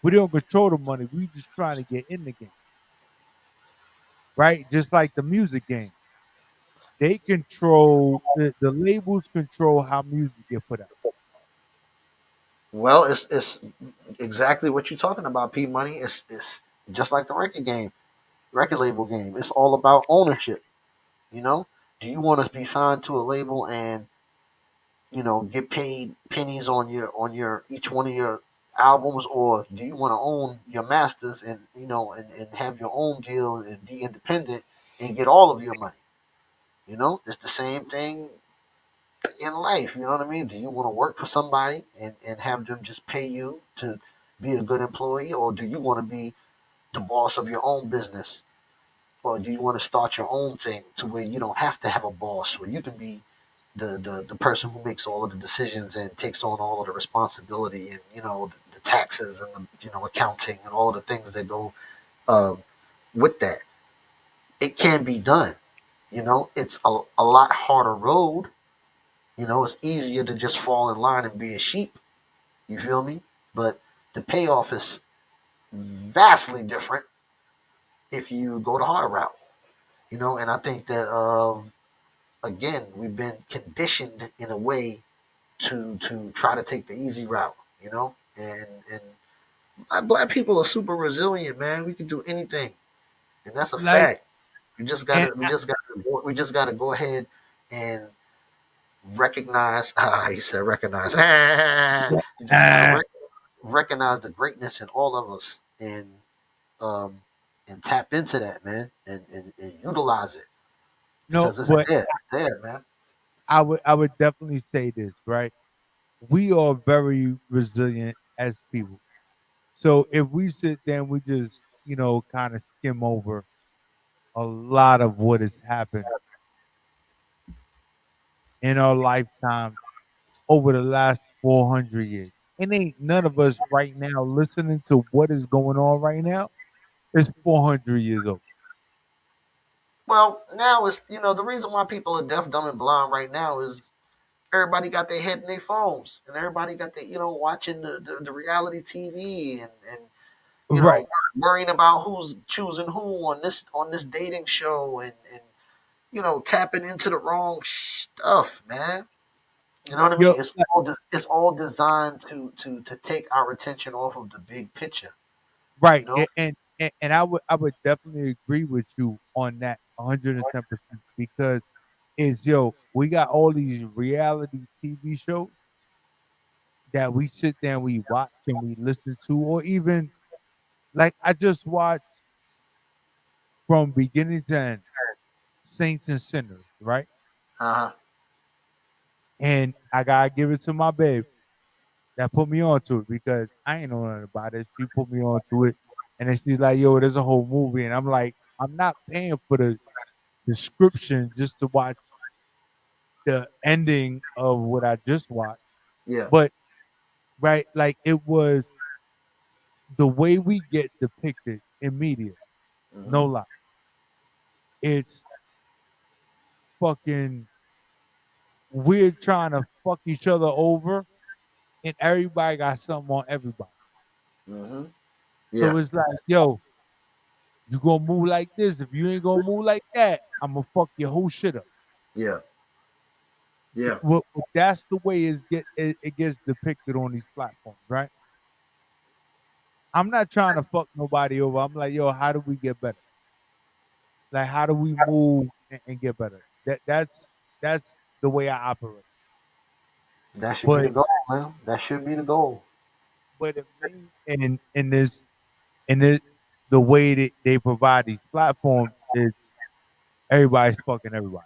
We don't control the money. We just trying to get in the game, right? Just like the music game. They control the labels control how music get put out. Well, it's exactly what you're talking about, P Money. It's just like the record label game. It's all about ownership. You know, do you want to be signed to a label and get paid pennies on your each one of your albums, or do you want to own your masters and and have your own deal and be independent and get all of your money? It's the same thing in life. You know what I mean? Do you want to work for somebody and have them just pay you to be a good employee, or do you want to be the boss of your own business? Or do you want to start your own thing to where you don't have to have a boss, where you can be the person who makes all of the decisions and takes on all of the responsibility and the taxes and the accounting and all of the things that go uh, with that? It can be done. It's a lot harder road. It's easier to just fall in line and be a sheep. You feel me? But the payoff is vastly different if you go the hard route. And I think that again, we've been conditioned in a way to try to take the easy route. And black people are super resilient, man. We can do anything, and that's a Like, fact. We just and gotta go ahead and recognize. He said recognize. You just gotta uh, recognize the greatness in all of us, um and tap into that, man, and utilize it no, because it's but there. It's there, man. I would definitely say this, right? We are very resilient as people. So if we sit there and we just, kind of skim over a lot of what has happened in our lifetime over the last 400 years, and ain't none of us right now listening to what is going on right now is 400 years old. Well, now it's the reason why people are deaf, dumb, and blind right now is everybody got their head in their phones and everybody got their watching the reality TV and you Right. know worrying about who's choosing who on this dating show and tapping into the wrong stuff, man. You know what I Yo, mean? It's all designed to take our attention off of the big picture. You right. know? And I would definitely agree with you on that 110% because we got all these reality TV shows that we sit there and we watch and we listen to, or even like I just watched from beginning to end Saints and Sinners, right? Uh huh. And I gotta give it to my babe that put me onto it because I ain't know nothing about it. She put me onto it, and then she's like, "Yo, there's a whole movie," and I'm like, "I'm not paying for the description just to watch the ending of what I just watched." Yeah. But right, like it was the way we get depicted in media. No Hmm. lie, it's fucking we're trying to fuck each other over, and everybody got something on everybody. Hmm. So Yeah. it's like, yo, you gonna move like this. If you ain't gonna move like that, I'm gonna fuck your whole shit up. Yeah. Yeah. That's the way it gets depicted on these platforms, right? I'm not trying to fuck nobody over. I'm like, yo, how do we get better? Like, how do we move and get better? That's the way I operate. That should be But the goal, man. That should be the goal. in this the way that they provide these platforms is everybody's fucking everybody.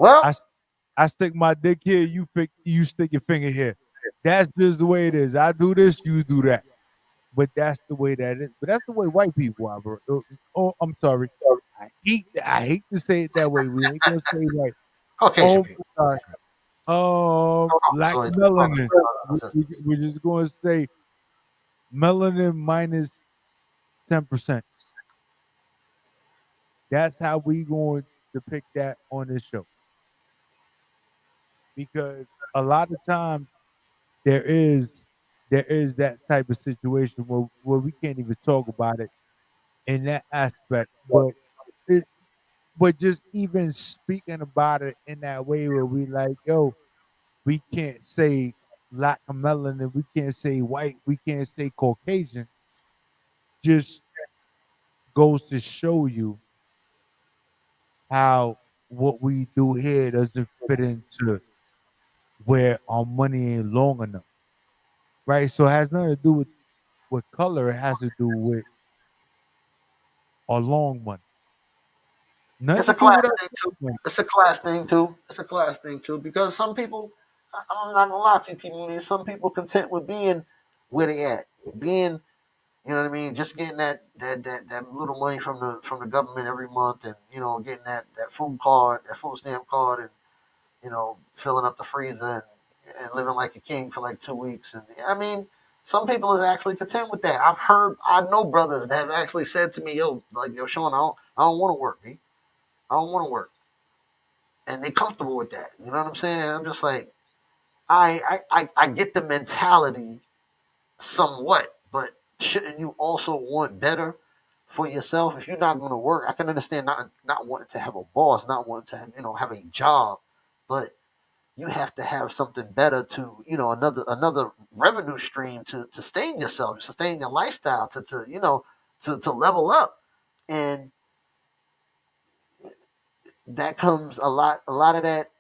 I Well, s- I stick my dick here, you stick your finger here. That's just the way it is. I do this, you do that. But that's the way that is. But that's the way white people operate. Oh, I'm sorry. I hate to say it that way. We ain't gonna say white. Caucasian Oh people. my God. Black So, melanin. sisters. We're just gonna say melanin minus 10%. That's how we going to depict that on this show. Because a lot of times there is there is that type of situation where we can't even talk about it in that aspect. It, but just even speaking about it in that way where we like, yo, we can't say lack of melanin, we can't say white, we can't say Caucasian, just goes to show you how what we do here doesn't fit into where our money ain't long enough. Right? So it has nothing to do with color, it has to do with our long money. Nothing It's to a do class with our thing too. short money. It's a class thing too. It's a class thing too. Because some people, I'm not gonna lie to you, people. I mean, some people content with being where they at, being, you know what I mean, just getting that little money from the government every month, and getting that food card, that food stamp card, and filling up the freezer and living like a king for like 2 weeks. And I mean, Some people is actually content with that. I know brothers that have actually said to me, "Yo, like yo, Shawn, I don't want to work, man. I don't want to work," and they comfortable with that. You know what I'm saying? And I'm just like, I get the mentality somewhat, but shouldn't you also want better for yourself? If you're not going to work, I can understand not wanting to have a boss, not wanting to have, have a job, but you have to have something better to another revenue stream to sustain yourself, sustain your lifestyle, to level up, and that comes a lot of that.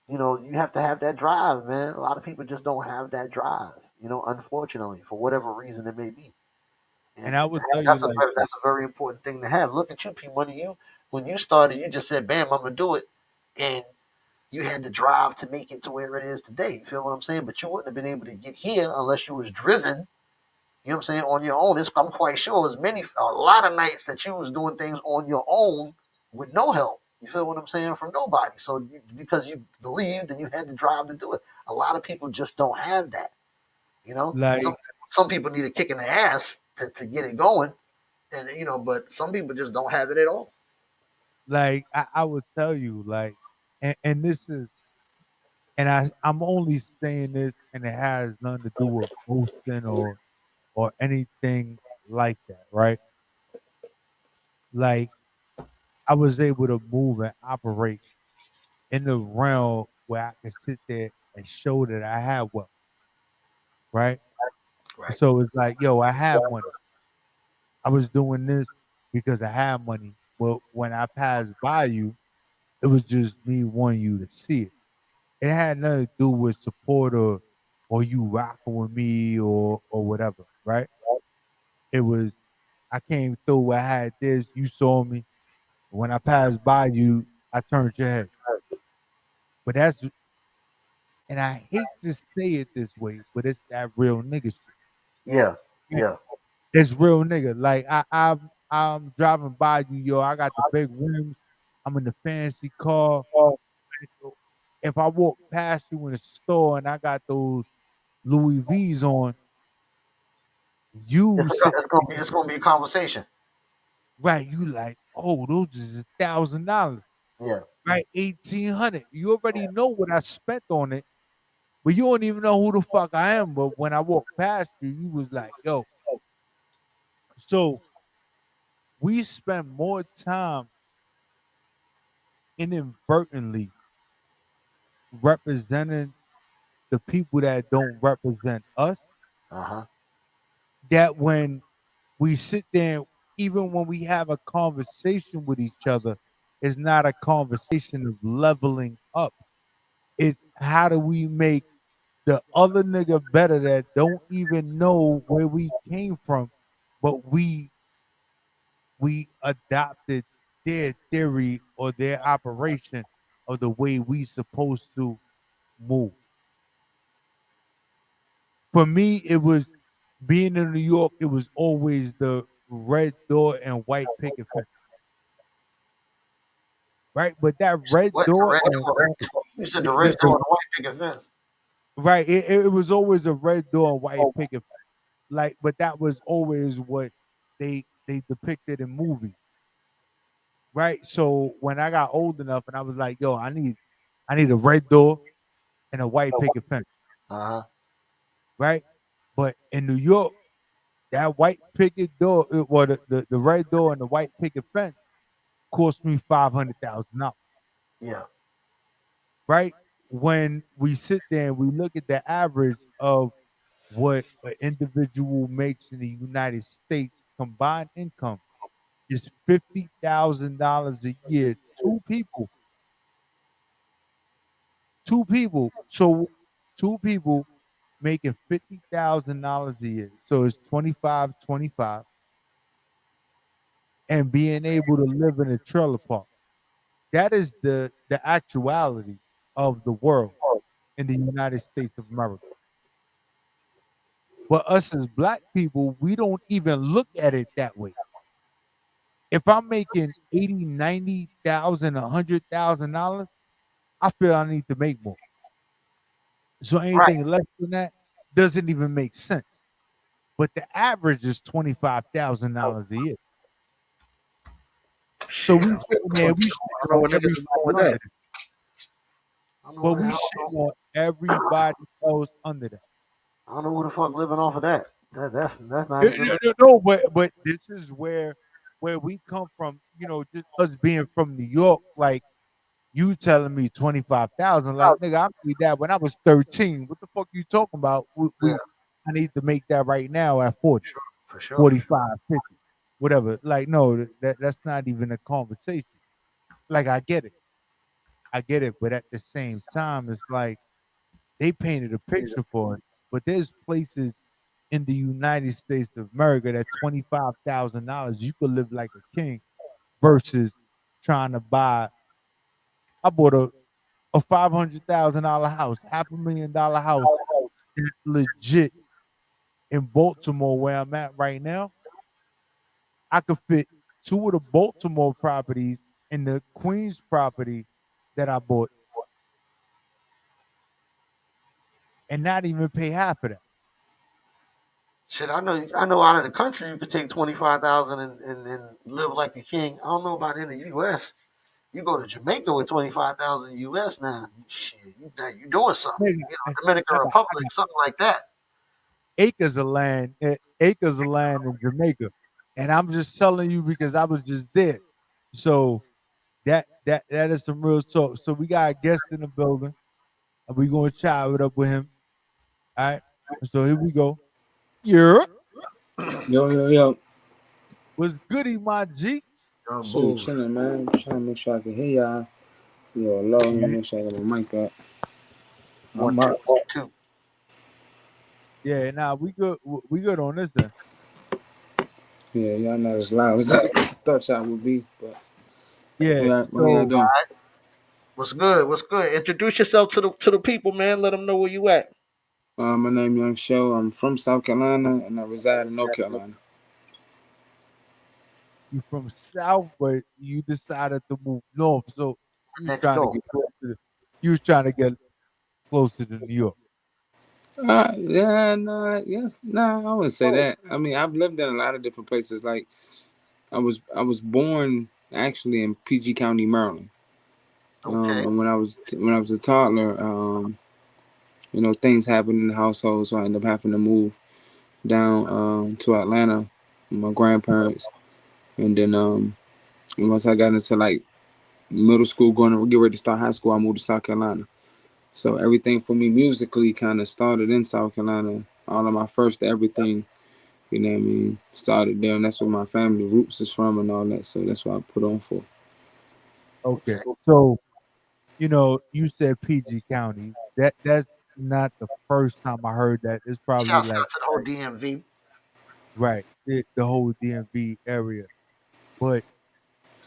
You have to have that drive, man. A lot of people just don't have that drive, unfortunately, for whatever reason it may be. And And I would tell you, that's a like, very, that's a very important thing to have. Look at you, P Money. When you started, you just said, "Bam, I'm gonna do it," and you had the drive to make it to where it is today. You feel what I'm saying? But you wouldn't have been able to get here unless you was driven. You know what I'm saying, on your own. I'm quite sure it was a lot of nights that you was doing things on your own with no help. You feel what I'm saying? From nobody. So because you believed and you had the drive to do it. A lot of people just don't have that. like, Some people need a kick in the ass to get it going, and but some people just don't have it at all. I would tell you, like, and this is, and I'm only saying this, and it has nothing to do with boasting or anything like that, right? Like, I was able to move and operate in the realm where I could sit there and show that I have wealth, right? And Right. so it's like, yo, I have money. I was doing this because I had money. But when I passed by you, it was just me wanting you to see it. It had nothing to do with support or you rocking with me or whatever, right? It was I came through, I had this, you saw me. When I passed by you, I turned your head. But that's and I hate to say it this way, but it's that real nigga shit. Yeah. Right? Yeah. It's real nigga. Like I'm driving by you, yo. I got the big rims. I'm in the fancy car. If I walk past you in the store and I got those Louis V's on, you sitting It's gonna be a conversation. right, you like, oh, those is $1,000, Yeah. right? 1,800. You already know what I spent on it, but you don't even know who the fuck I am. But when I walked past you, you was like, yo. So we spend more time inadvertently representing the people that don't represent us. Uh huh. That when we sit there, even when we have a conversation with each other, it's not a conversation of leveling up. It's how do we make the other nigga better that don't even know where we came from, but we adopted their theory or their operation of the way we supposed to move. For me, it was being in New York, it was always the red door and white picket fence, right? But that red What the door red and door? You said the red the door and the white picket fence. right, it was always a red door and white picket fence. Like, but that was always what they depicted in movies, right? So when I got old enough and I was like, yo, I need a red door and a white picket fence, Uh huh. right? But in New York, that white picket door, or the red door and the white picket fence cost me $500,000, Yeah. right? When we sit there and we look at the average of what an individual makes in the United States combined income is $50,000 a year. Two people. So two people making $50,000 a year. So it's 25, 25, and being able to live in a trailer park. That is the actuality of the world in the United States of America. But us as black people, we don't even look at it that way. If I'm making 80, 90,000, $100,000, I feel I need to make more. So Right. anything less than that, doesn't even make sense. But the average is $25,000 a year. So we sitting there, we I shitting don't know on what niggas is everybody wrong with under that. that. I don't know But what we the shitting hell. on everybody else under that. I don't know who the fuck living off of that. That's not even. No, but this is where we come from. Just us being from New York. Like you telling me 25,000. Like nigga, I made that when I was 13. What the fuck you talking about? Yeah, I need to make that right now at 40, for sure. 45, 50, whatever. Like no, that's not even a conversation. Like I get it, but at the same time, it's like they painted a picture for it. But there's places in the United States of America that $25,000 you could live like a king versus trying to buy. I bought a $500,000 house, $500,000 house, that's legit in Baltimore where I'm at right now. I could fit two of the Baltimore properties in the Queens property that I bought and not even pay half of that. Shit, I know. I know. Out of the country, you could take 25,000 and live like a king. I don't know about in the U.S. You go to Jamaica with 25,000 U.S. now. Shit, you doing something. Nigga, Dominican I Republic, got something like that. acres of land in Jamaica. And I'm just telling you because I was just there. So that is some real talk. So we got a guest in the building and we're gonna chop it up with him. All right. So here we go. Yeah. Yo, yo, yo. What's goody, my G? Shit, Boom. chilling, man. Trying to make sure I can hear y'all. Yo, low, Yeah, make sure I got my mic up. One, I'm two, up. one, two. yeah, nah, we good on this end. Yeah, y'all not as loud as I thought y'all would be, but Yeah. what y'all So doing? What's good? What's good? Introduce yourself to the people, man. Let them know where you at. My name Young Show. I'm from South Carolina, and I reside in North Carolina. you from South, but you decided to move north. So you was Next trying to door. get close to you was trying to get closer to New York. Yeah, no, yes, no, I wouldn't say that. I mean, I've lived in a lot of different places. Like, I was born actually in PG County, Maryland. Okay. And when I was a toddler, things happened in the household, so I ended up having to move down to Atlanta with my grandparents, and then once I got into like middle school, going to get ready to start high school, I moved to South Carolina. So everything for me musically kind of started in South Carolina. All of my first everything, what I mean, started there, and that's where my family roots is from and all that. So that's what I put on for. Okay. So, you said PG County. That's not the first time I heard that. It's probably Shouts like out to the whole DMV. right, the whole DMV area. But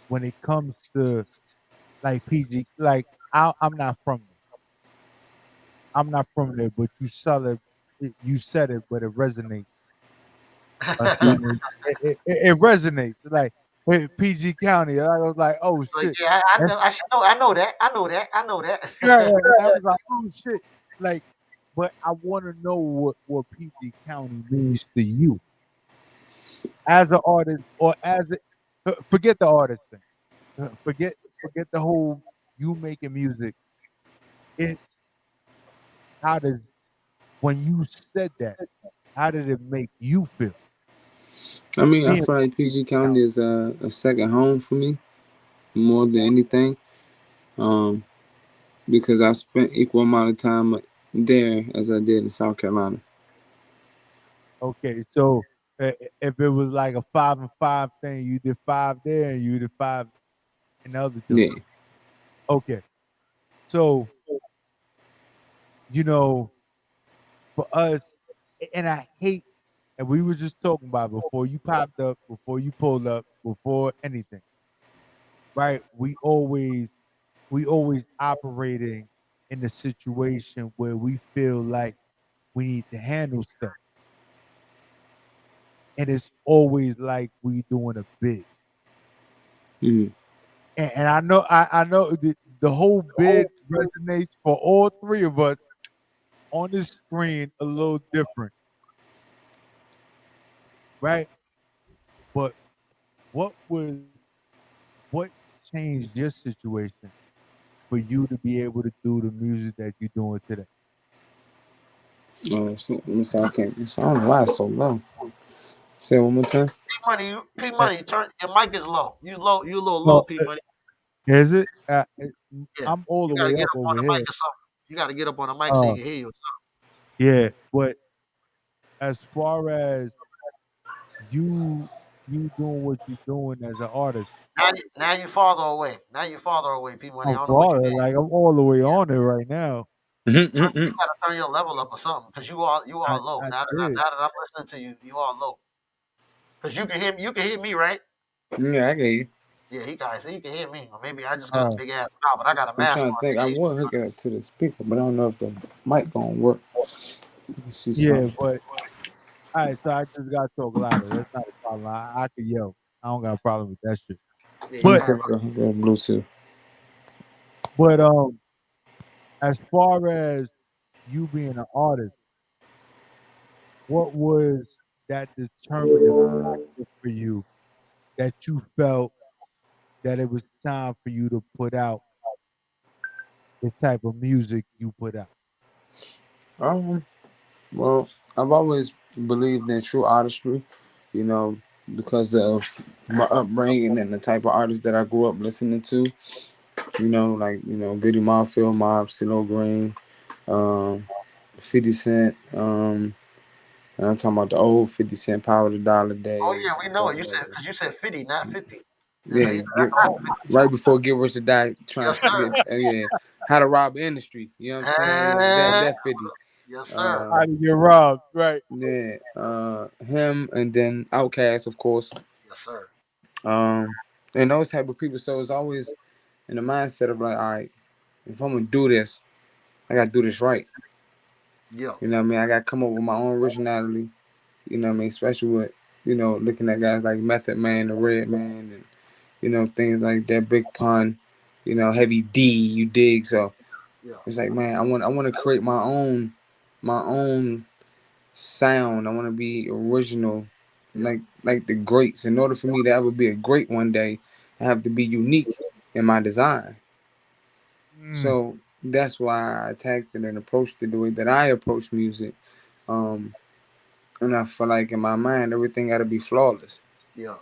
when it comes to like PG, like I'm not from there. I'm not from there, but you said it, but it resonates. So Mm. it resonates like PG County. I was like, oh Like, shit. yeah, I That's know. I should know. I know that. I know that. I know right. that. And I was like, oh shit. Like, but I want to know what PG County means to you as an artist or forget the artist thing. Forget the whole you making music. It's how does when you said that, how did it make you feel? I mean, I Being feel like PG PG County County. is a second home for me more than anything. Um, because I spent equal amount of time there as I did in South Carolina. Okay, so if it was like a 5 and 5 thing, you did 5 there and you did 5 in the other joint. Yeah. Okay, so you know, for us, and I hate, and we were just talking about before you popped up, before you pulled up, before anything, right? We always operating in a situation where we feel like we need to handle stuff, and it's always like we doing a bid. Mm-hmm. And I know the whole bid resonates for all three of us, on the screen a little different, right? But what would what changed your situation for you to be able to do the music that you're doing today? Let me say I can't. So I don't know why it's so low. Say it one more time. P Uh, Money, turn your mic is low. You low, you a little low, no, P Money. is it? Yeah, I'm all you the gotta way get up up on over the here. mic or something. You gotta get up on the mic so you Uh, can hear you. yeah, but as far as you you doing what you're doing as an artist, Now you farther away. Now you farther away, P Money. I I'm don't know what you farther, did. like I'm all the way on it right now. You gotta turn your level up or something, cause you are low. I Now did. that I'm listening to you, you are low. Cause you can hear me. You can hear me, right? Yeah, I get you. Yeah, he can hear me. Or maybe I just got a Uh, big ass mouth, but I got a I'm mask trying to on. think. I would hook it up to the speaker, but I don't know if the mic gonna work. Let me see yeah, something. but all right, so I just gotta talk louder. That's not a problem. I can yell. I don't got a problem with that shit. Yeah, Let you me But see have. if I can hook it up Bluetooth. but as far as you being an artist, what was that determining factor for you that you felt that it was time for you to put out the type of music you put out? Um, well, I've always believed in true artistry, you know, because of my upbringing and the type of artists that I grew up listening to. Like Biddy Mafia, Mob, CeeLo Green, um, 50 Cent. And I'm talking about the old 50 Cent Power the Dollar Oh yeah, days. we I'm know it. talking about You said 50, not 50. yeah, That's a whole 50 right song. before Get Rich or Die, trying Yes, to sir. get yeah, how to rob the industry. You know what I'm saying? And That 50. yes, sir. How Uh, to get robbed, right? yeah, him and then Outkast, of course. Yes, sir. Um, and those type of people. So it's always in the mindset of like, all right, if I'm gonna do this, I gotta do this right. Yeah. You know what I mean? I gotta come up with my own originality. You know what I mean? Especially with looking at guys like Method Man, the Red Man, and things like that. Big Pun, Heavy D. You dig? So Yeah. it's like, man, I want to create my own sound. I want to be original, Yeah. like the greats. In order for me to ever be a great one day, I have to be unique in my design. Mm, So that's why I attacked it and approached it the way that I approach music. Um, and I feel like in my mind, everything got to be flawless. Yeah.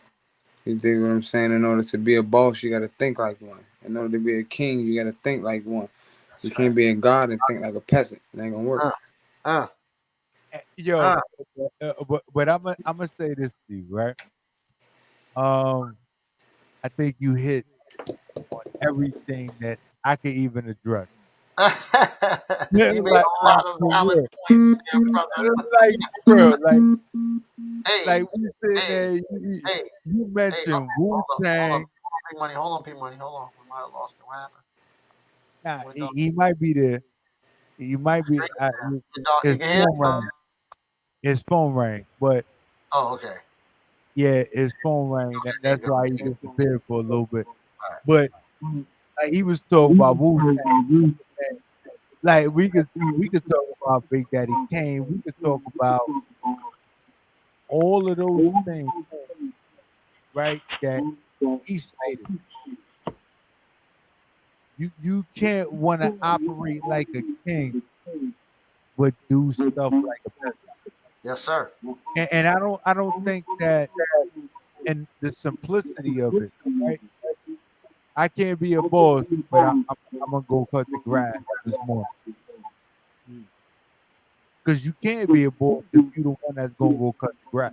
You dig what I'm saying? In order to be a boss, you got to think like one. In order to be a king, you got to think like one. That's You can't fact. be a god and think like a peasant. It ain't gonna work. Uh, uh, Yo, uh. but I'm gonna say this to you, right? I think you hit on everything that I could even address. Yeah, You made like a like lot of for valid real. points, there, brother. Like for real. Like Hey, we sitting hey, there, hey, you hey, mentioned Wu hold on, Tang. P Money, hold on, P Money, hold on. We might have lost it. What happened? Nah, We he, don't. he might be there. He might be. You His can hear? phone rang. His phone rang. But Oh, okay. yeah, his phone rang. There you That's go. why he There you go. disappeared for a little bit. All right. But like, he was talking about Wu Tang. Like we could talk about Big Daddy Kane. We could talk about all of those things, right? That he stated. You can't want to operate like a king, but do stuff like a peasant. Yes, sir. And I don't think that, and the simplicity of it, right? I can't be a boss, but I'm gonna go cut the grass this morning because you can't be a boss if you the one that's gonna go cut the grass.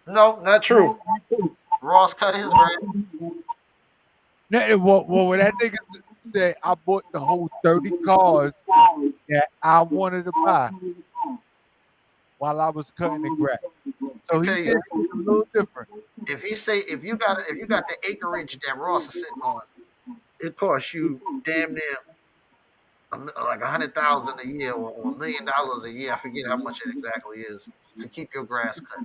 No, not true. Ross cut his grass. Now, well, when that nigga said I bought the whole 30 cars that I wanted to buy while I was cutting the grass, I so he tell did you, something a little different. if you got the acreage that Ross is sitting on, it costs you damn near like 100,000 a year or $1 million a year. I forget how much it exactly is to keep your grass cut.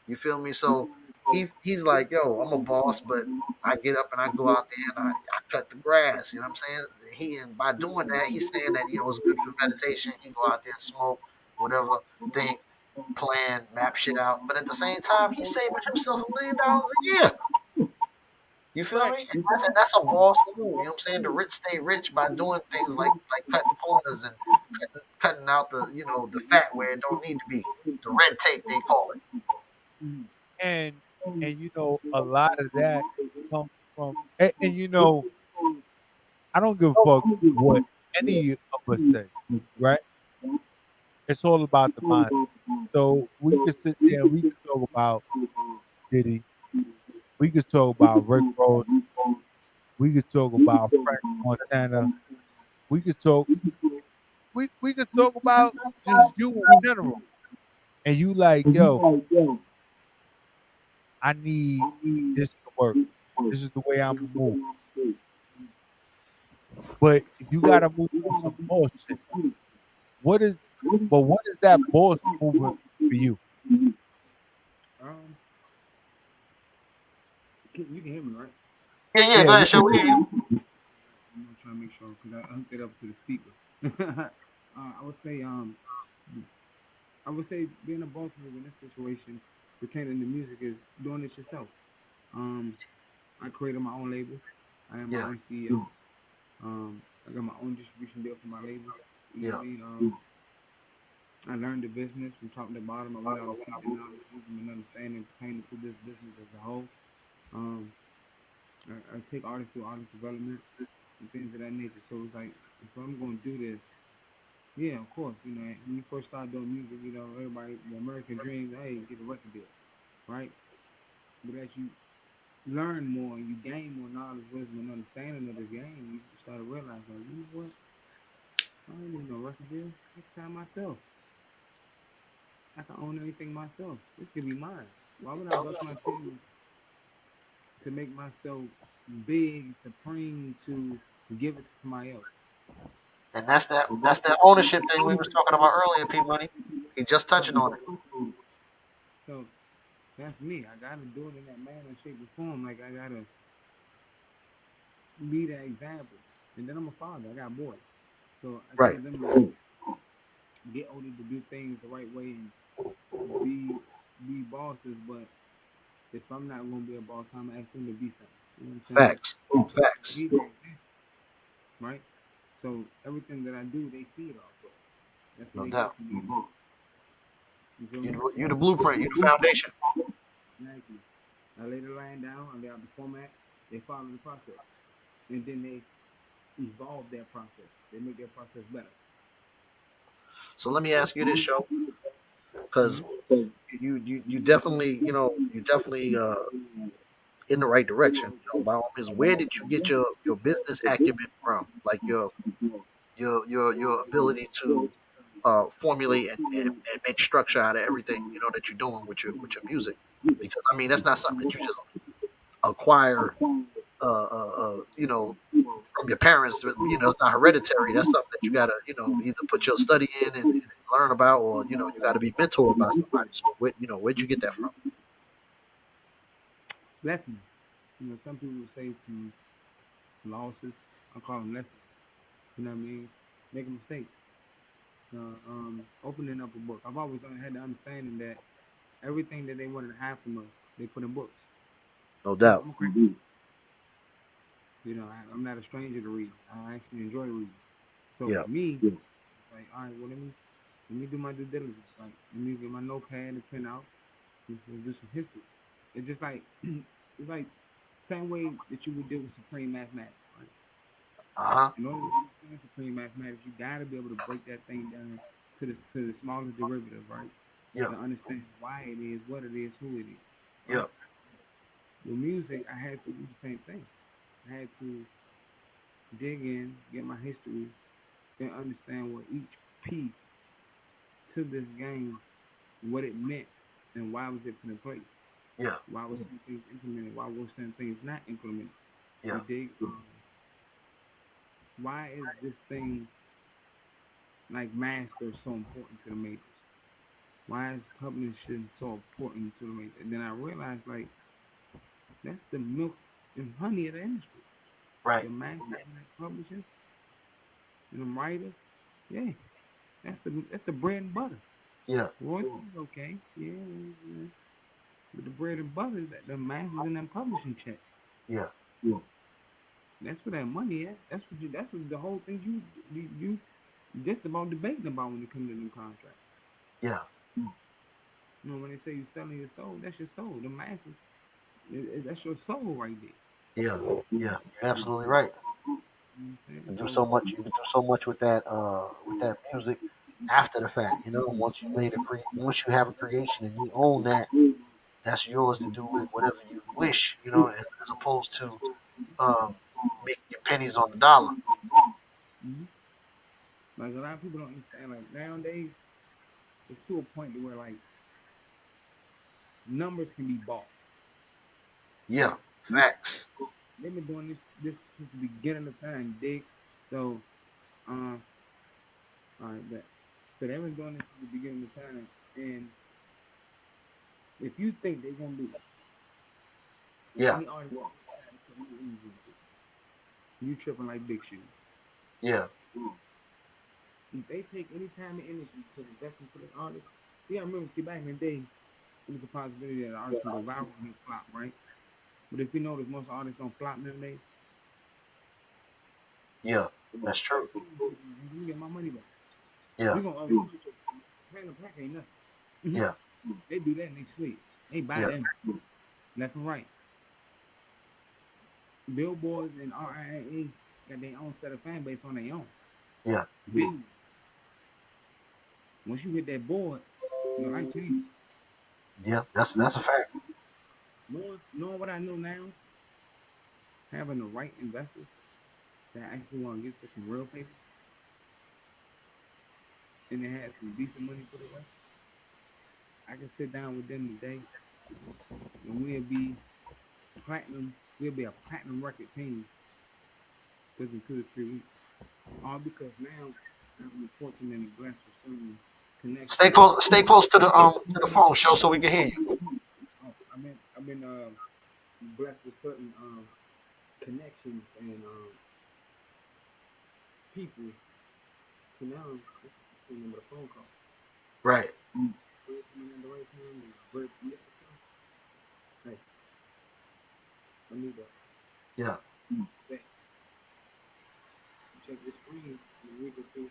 You feel me? So he's like, yo, I'm a boss, but I get up and I go out there and I cut the grass. You know what I'm saying? And by doing that, he's saying that it's good for meditation. He go out there and smoke, whatever, think, plan, map shit out. But at the same time, he's saving himself $1 million a year. You feel Right. me? And that's a boss move. You know what I'm saying? The rich stay rich by doing things like cutting corners and cutting out the fat where it don't need to be. The red tape they call it. And a lot of that comes from I don't give a fuck what any of us say, right? It's all about the mind. So we could sit there and we could talk about Diddy. We could talk about Rick Ross. We could talk about Frank Montana. We could talk we could talk about just you in general. And you like, yo, I need this to work. This is the way I'm gonna move. But you gotta move on some bullshit. What is what is that boss movement for you? Um, you can hear me, right? Yeah, Yeah, go we ahead, show me. I'm gonna try to make sure because I hooked it up to the speaker. I would say being a boss move in this situation, pertaining to music, is doing it yourself. Um, I created my own label. I am my Yeah, own CEO. I got my own distribution deal for my label. You know what yeah. I mean? I learned the business from top to bottom. I went out and seeking knowledge, wisdom, and understanding pertaining to this business as a whole. Um, I take artists through artist development and things of that nature. So it's like, if I'm going to do this, yeah, of course, when you first start doing music, everybody, the American dream, hey, get a record deal, right? But as you learn more and you gain more knowledge, wisdom, and understanding of the game, you start to realize, like, you know what? I don't need no record deal. I can sign myself. I can own everything myself. This could be mine. Why would I bust my tail to make myself big, supreme, to give it to somebody else? And that's that ownership thing we was talking about earlier, P Money. He just touching on it. So that's me. I gotta do it in that manner, shape, or form. Like I gotta be that example. And then I'm a father. I got boys, so I tell Right. them to get older to do things the right way and be bosses. But if I'm not gonna be a boss, I'm gonna ask them to be something. You know what I'm saying? Facts. Facts. Be the example, right? So everything that I do, they feed off of. That's what No they get doubt. from me. You feel me? You the blueprint. You the foundation. Exactly. I lay the line down, I lay out the format, they follow the process. And then they evolve their process. They make their process better. So let me ask you this, show, because Mm-hmm. you definitely in the right direction. By all means, where did you get your business acumen from? Like your ability to formulate and make structure out of everything that you're doing with your music. Because I mean that's not something that you just acquire from your parents. It's not hereditary. That's something that you gotta either put your study in and learn about, or you got to be mentored by somebody. So where'd you get that from? Lessons. Some people say from losses, I call them lessons. You know what I mean? Make a mistake. Opening up a book. I've always had the understanding that everything that they wanted to have from us, they put in books. No So doubt. I'm a crazy. I'm not a stranger to reading. I actually enjoy reading. So Yeah. for me, it's like, all right, well, let me do my due diligence. Like, let me get my notepad and pen out. Let's do some history. It's just like it's like same way that you would deal with supreme mathematics, right? Uh huh. In order to understand supreme mathematics, you gotta be able to break that thing down to the smallest derivative, right? Yeah. To understand why it is, what it is, who it is, Yeah. right? With music, I had to do the same thing. I had to dig in, get my history, and understand what each piece to this game, what it meant, and why was it put in place. Yeah. Why was some things implemented? Why were some things not implemented? Yeah. You dig? Why is this thing like master so important to the majors? Why is publishing so important to the race? And then I realized, like, that's the milk and honey of the industry. Right. The masters and the publishers and the writers, yeah, that's the bread and butter. Yeah. Royalties, okay, yeah. But the bread and butter is that the masters and them publishing checks. Yeah. That's where that money at. That's what the whole thing you just about debating about when it comes to new contracts. Yeah. You know, when they say you're selling your soul, that's your soul. The masses, that's your soul right there. Yeah. Yeah. You're absolutely right. You know what I'm You saying? can do So, so much. You can do so much with that music after the fact. You know, once you have a creation and you own that, that's yours to do with whatever you wish. You know, as opposed to um, making your pennies on the dollar. mhm. Like a lot of people don't understand. Like nowadays, it's to a point to where like numbers can be bought. Yeah. Facts. They've been doing this since the beginning of time, dig. So, um, all right, bet. So they've been doing this since the beginning of time, and if you think they're gonna do Yeah. any artist, you tripping like Big Shoes. Yeah. If they take any time and energy to invest into the artist, see, I remember, back in the day, it was a possibility that an artist can go viral and flop, right? But if you notice, most artists don't flop nowadays. Yeah. That's true. You get my money back. Yeah. We gonna random pack ain't nothing. Yeah. They do that and they sleep. They buy Yeah. them left and right. Billboards and RIAA got their own set of fan base on their own. Yeah. Billions. Once you hit that board, your life changes. Yeah. That's a fact. Knowing what I know now, having the right investors that actually want to get to some real paper and they had some decent money put away, I can sit down with them today and we'll be platinum. We'll be a platinum record team within 2 to 3 weeks. All because now I'm fortunate and blessed with certain connections. Stay close to the phone, show, so we can hear you. Oh, I've been blessed with certain connections and people to now just remember the phone call. Right. At the right time and great hey, I need that. Yeah. Hey, check the screen in a week or two.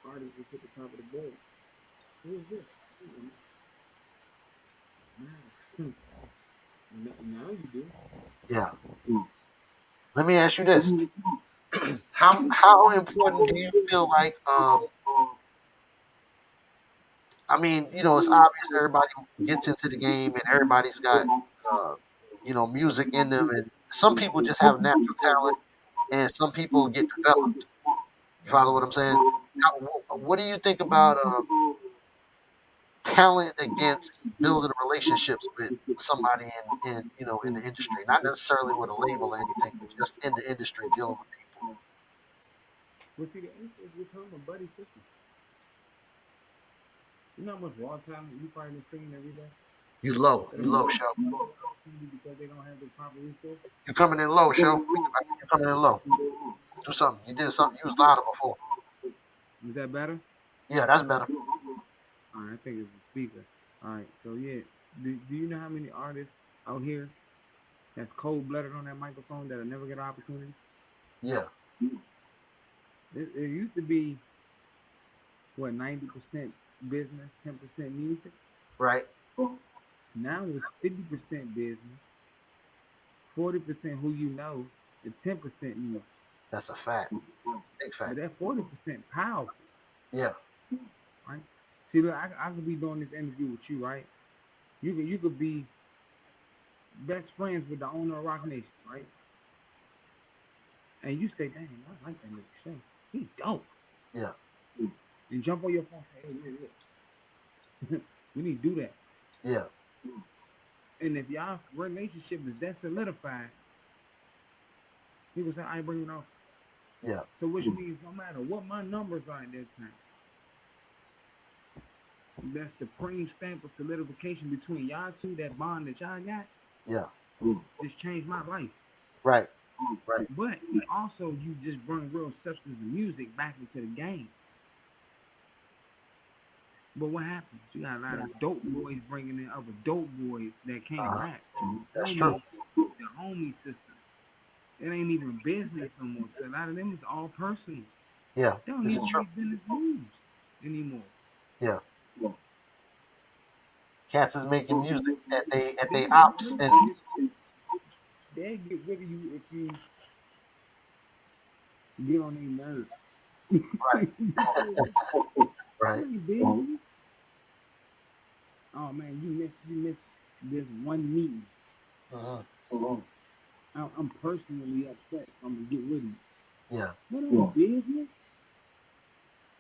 Artists will hit the top of the board. Who is this? Now you do. Yeah. Let me ask you this: how important do you feel like I mean, you know, it's obvious everybody gets into the game and everybody's got, uh, music in them, and some people just have natural talent, and some people get developed. You follow what I'm saying? What do you think about talent against building relationships with somebody in the industry? Not necessarily with a label or anything, but just in the industry dealing with people. But see, the answer is we're talking about buddy system. You know how much raw talent you find in singing every day? You low, show. Because they don't have the proper resources. You coming in low, show. You coming in low. Do something. You did something. You was louder before. Is that better? Yeah, that's better. All right, I think it's the speaker. All right, so yeah, do you know how many artists out here that's cold-blooded on that microphone that'll never get an opportunity? Yeah. It used to be, what, 90% business, 10% music? Right. Now it's 50% business, 40% who you know, and 10% music. That's a fact. Big fact. But that 40% powerful. Yeah. Right? See, look, I could be doing this interview with you, right? You could be best friends with the owner of Rock Nation, right? And you say, dang, I like that nigga show. He's dope. Yeah. And jump on your phone and say, hey, we need to do that. Yeah. And if y'all relationship is that solidified, people say, I ain't bringing it off. Yeah. So which means no matter what my numbers are at that time, That's the supreme stamp of solidification between y'all two. That bond that y'all got. Yeah. Just changed my life. Right. But also, you just bring real substance of music back into the game. But what happens? You got a lot of dope boys bringing in other dope boys that can't rap. That's true. The homie system. It ain't even business no more. So a lot of them is all personal. Yeah. They don't This even is true. make business moves anymore. Yeah. Cats is making music at they ops and They get rid of you if you get on their nerves. right. Oh man, you miss this one meeting. I'm personally upset. I'm gonna get rid of you. Yeah. That ain't business.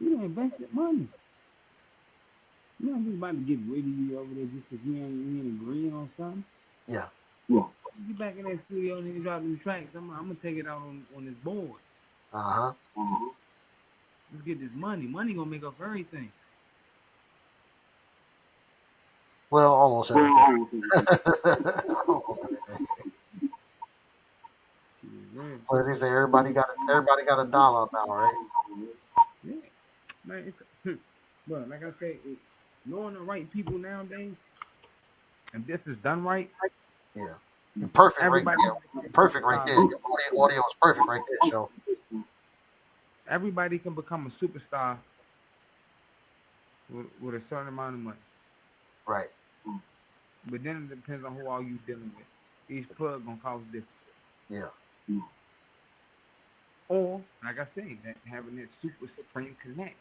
You done invested money. You not just about to get rid of you over there just because we ain't agreeing on something. Yeah. Get back in that studio and then drop them tracks. I'm gonna take it out on this board. Let's get this money. Money gonna make up for everything. Well, almost everything. Almost everything. But they say everybody got a dollar now, right? Yeah, man. Well, like I said, knowing the right people nowadays, and this is done right. Yeah, you're perfect Everybody, right there. You're perfect right there. Your audio is perfect right there, Shawn. Everybody can become a superstar with a certain amount of money. Right. But then it depends on who all you dealing with. Each plug gonna cost different. Yeah. Or, like I say, that having that super supreme connect.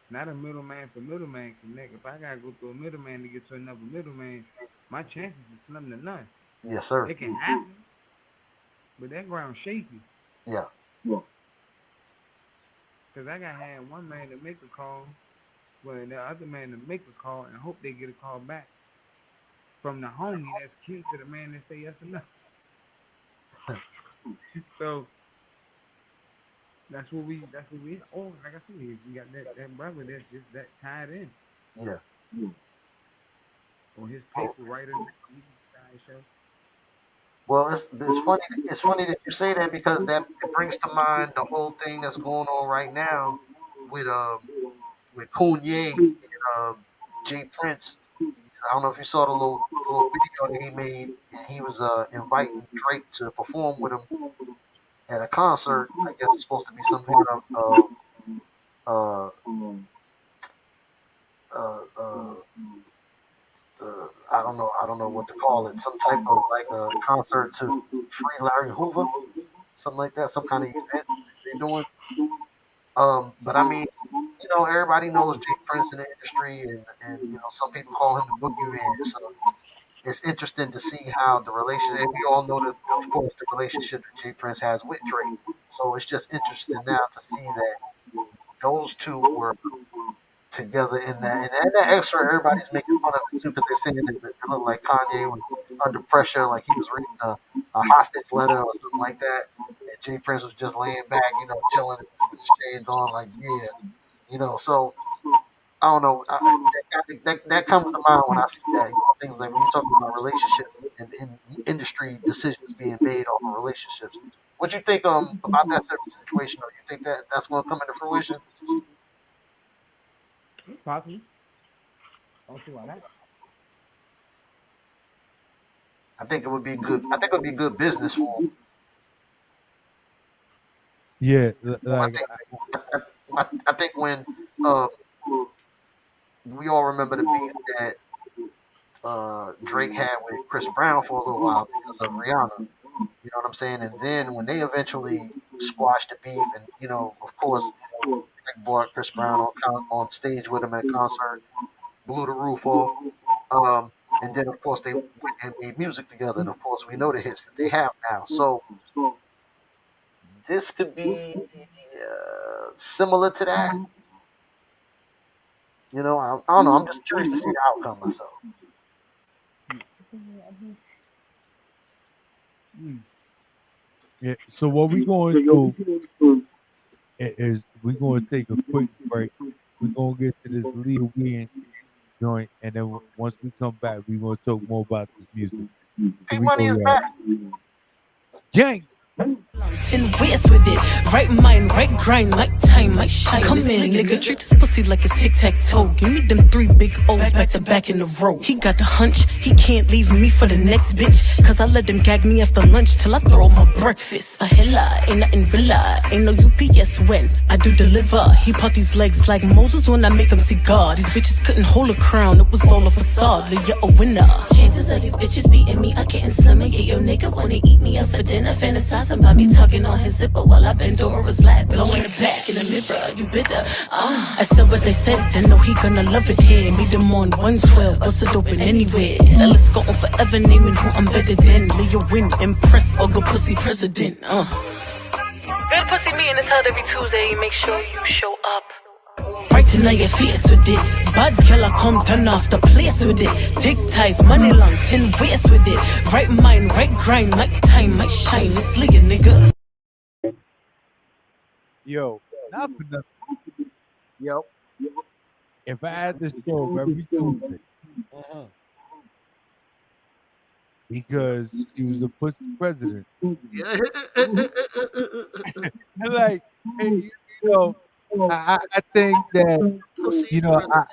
Not a middleman for middleman connect. If I gotta go through a middleman to get to another middleman, my chances is slim to none. Yes, sir. It can happen, but that ground shaky. Yeah. Cause I gotta have one man to make a call, well, the other man to make a call and hope they get a call back from the homie that's kin to the man that say yes or no. So that's what we. Oh, like I said, we got that brother that's just that tied in. Yeah. Or his paper writer show. Well, it's funny. It's funny that you say that because that it brings to mind the whole thing that's going on right now with Kanye and Jay Prince. I don't know if you saw the little video that he made, and he was inviting Drake to perform with him at a concert. I guess it's supposed to be some kind of uh, uh, I don't know what to call it. Some type of like a concert to free Larry Hoover, something like that. Some kind of event they're doing. But I mean, everybody knows Jay Prince in the industry, and some people call him the boogeyman. So it's interesting to see how the relationship. And we all know that, of course, the relationship that Jay Prince has with Drake. So it's just interesting now to see that those two were together in that. And that extra, everybody's making fun of it too because they're saying that it looked like Kanye was under pressure, like he was reading a hostage letter or something like that. And Jay Prince was just laying back, chilling with his shades on, like, yeah. So I don't know. That comes to mind when I see that. Things like when you talk about relationships and industry decisions being made off of relationships. What you think about that certain situation, or you think that that's going to come into fruition? Possibly. Don't see why not. I think it would be good. I think it would be good business for him. Yeah, like I think when we all remember the beef that Drake had with Chris Brown for a little while because of Rihanna. You know what I'm saying? And then when they eventually squashed the beef, and of course, Drake brought Chris Brown on stage with him at a concert, blew the roof off. And then of course they went and made music together, and of course we know the hits that they have now. So this could be similar to that. I don't know. I'm just curious to see the outcome myself. yeah. So what we going to do is we're going to take a quick break, We're gonna get to this Lil Wayne joint, and then once we come back, we're gonna talk more about this music. Here we Money go, is y'all. back. Gang. 10 ways with it. Right mind, right grind, like time, might shine. Come in, nigga, treat this pussy like it's tic-tac-toe. Give me them 3 big O's back to back in the row. He got the hunch, he can't leave me for the next bitch. Cause I let them gag me after lunch till I throw my breakfast. A hella, ain't nothing villa, ain't no UPS when I do deliver. He put these legs like Moses when I make him see God. These bitches couldn't hold a crown, it was all a facade. You're a winner. Chances of these bitches beating me are getting slim and get your nigga wanna eat me up for dinner. Fantasizing about me tugging on his zipper while I bend over his lap, blowing it back in the mirror. You bitter? I said what they said, I know he gonna love it here. Meet him on 112, bust it open anywhere. Now let's go on forever naming who I'm better than. Leo win, impress, or go pussy president. Good pussy me in this hood every Tuesday. Make sure you show up. Right tonight your face with it. Bad killer come turn off the place with it. Tic ties, money long, 10 ways with it. Right mind, right grind, like time, might shine. It's Leah, nigga. Yo, not for nothing. Yep. If I had this show every Tuesday, because she was the pussy president, and like, and, I think that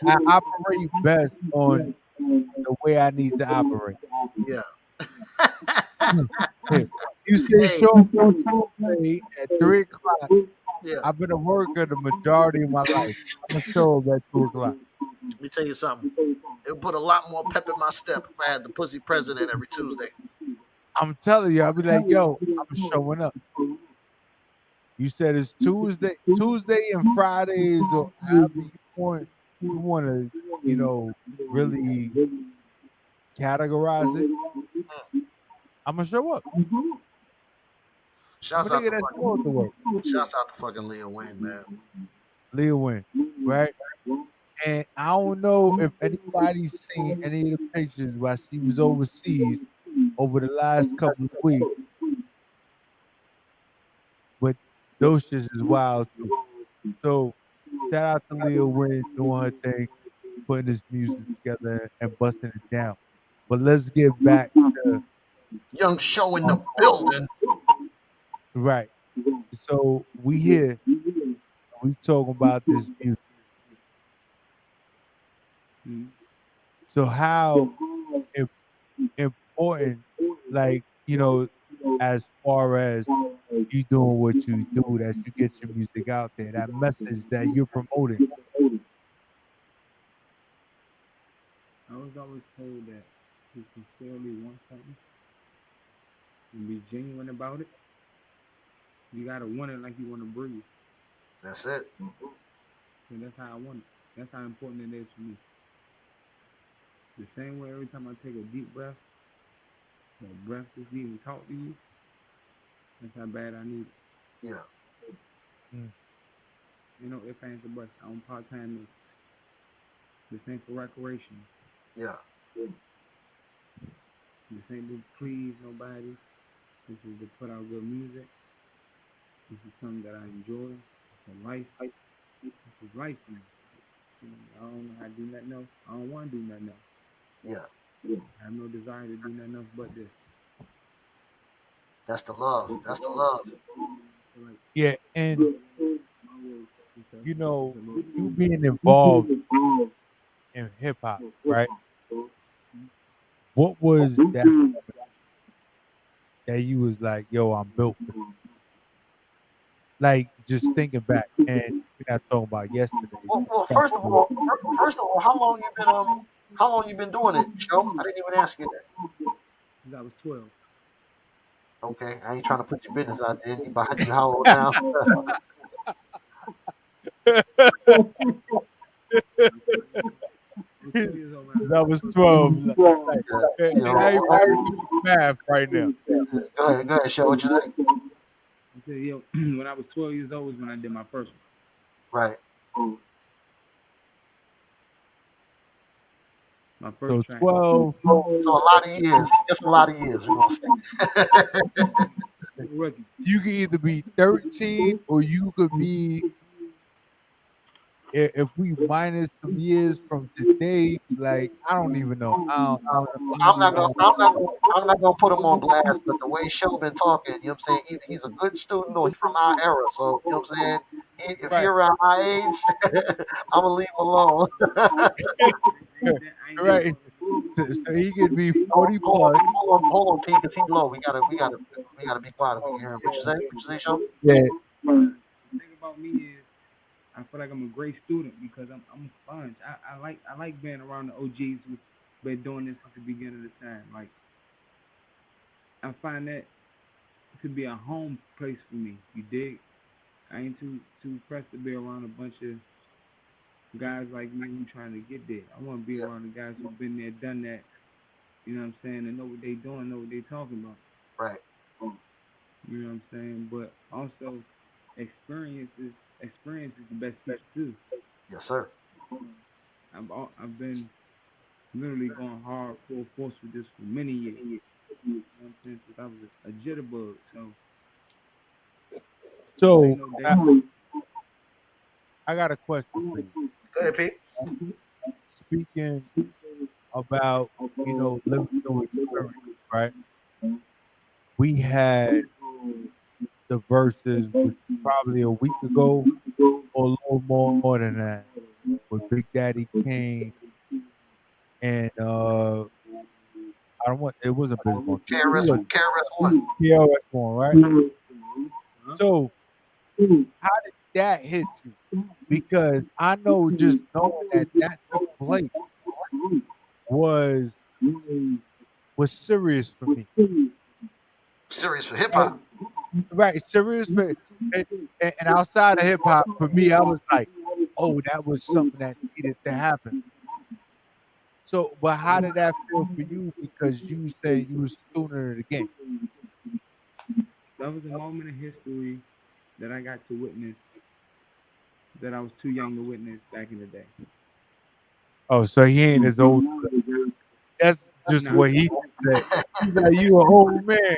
I operate best on the way I need to operate. Yeah. You say show Tuesday at 3:00. Yeah. I've been a worker the majority of my life. I'm gonna show up at 2:00. Let me tell you something. It would put a lot more pep in my step if I had the pussy president every Tuesday. I'm telling you, I'll be like, yo, I'm showing up. You said it's Tuesday and Fridays, or however you want to, really categorize it. I'm gonna show up. Shouts out to fucking Leo Wayne, man. Leo Wayne, right? And I don't know if anybody's seen any of the pictures while she was overseas over the last couple of weeks, but those shits is wild too. So shout out to Leo Wayne doing her thing, putting this music together and busting it down. But let's get back to Young Show in the building. Right. So we here, we talking about this music. So how important, like, as far as you doing what you do, that you get your music out there, that message that you're promoting. I was always told that you sincerely want something and be genuine about it. You gotta want it like you want to breathe. That's it. So that's how I want it. That's how important it is for me. The same way every time I take a deep breath, or breath just even talk to you, that's how bad I need it. Yeah. You know, if I ain't the bus, I'm part-time. This ain't for recreation. Yeah. This ain't to please nobody. This is to put out good music. This is something that I enjoy. It's a life. This is life for me. I don't know how to do nothing else. I don't want to do nothing else. Yeah. I have no desire to do nothing else but this. That's the love. That's the love. Yeah, and you being involved in hip hop, right? What was that moment that you was like, yo, I'm built for this? Like, just thinking back, and we're not talking about yesterday. Well, first of all, how long you been doing it, Joe? I didn't even ask you that. Since I was 12. Okay, I ain't trying to put your business out there. You how old now? That was 12. Math right now. Go ahead, Show. What you think? I said, when I was 12 years old was when I did my first one. Right. My first track. 12. So a lot of years. Just a lot of years, we're gonna say. You can either be 13 or you could be if we minus some years from today, like I don't even know. I don't even know. I'm not gonna put him on blast, but the way Show been talking, you know what I'm saying? Either he's a good student or he's from our era. So, you know what I'm saying? If he Right. around my age, I'm gonna leave him alone. I ain't that Right. far removed. So he could be hold, 40 hold plus. on, hold on, P, because he's low. We gotta be quiet if we can hear him. What you say? What you say, Show? Yeah. The thing about me is I feel like I'm a great student because I'm a sponge. I like being around the OGs who been doing this since the beginning of the time. Like I find that to be a home place for me. You dig? I ain't too pressed to be around a bunch of guys like me who trying to get there. I want to be Yeah, around the guys who've been there, done that. You know what I'm saying? And know what they doing, know what they talking about. right. You know what I'm saying? But also, experience is experience is the best teacher too. Yes, sir. I've been literally going hard full force with this for many years. You know what I'm saying? Since I was a jitterbug. So this ain't So no I, day. I got a question for you. Go ahead, P. Speaking about, living through experience, right? We had the verses which probably a week ago or a little more than that with Big Daddy Kane and I don't want it wasn't Bismarck. Who was it? KRS-One. PLS1, right? Huh? So how did that hit you? Because I know just knowing that that took place was was serious for me. Serious for hip Right, hop. right, serious for and, and outside of hip hop, for me, I was like, oh, that was something that needed to happen. So, but how did that feel for you? Because you said you was a student of the game. That was a moment in history that I got to witness that I was too young to witness back in the day. Oh, so he ain't as old. That's just Nah, what he said. He's like, you an old man.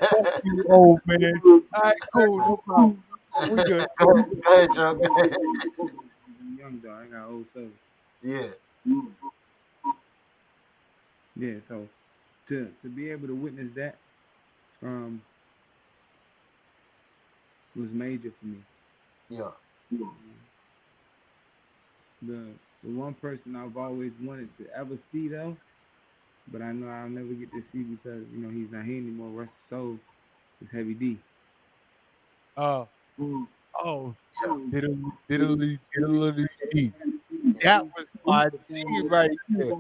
Fuck you, old man. All right, cool, no problem. We good. Go ahead, Joe. Go ahead. I'm young though. I got old soul. Yeah, Yeah, so to be able to witness that um was major for me. yeah. The the one person I've always wanted to ever see though, but I know I'll never get to see because he's not here anymore. Rest his soul is Heavy D. Oh, oh, Yeah. diddly, diddly, dee. That was my G right there.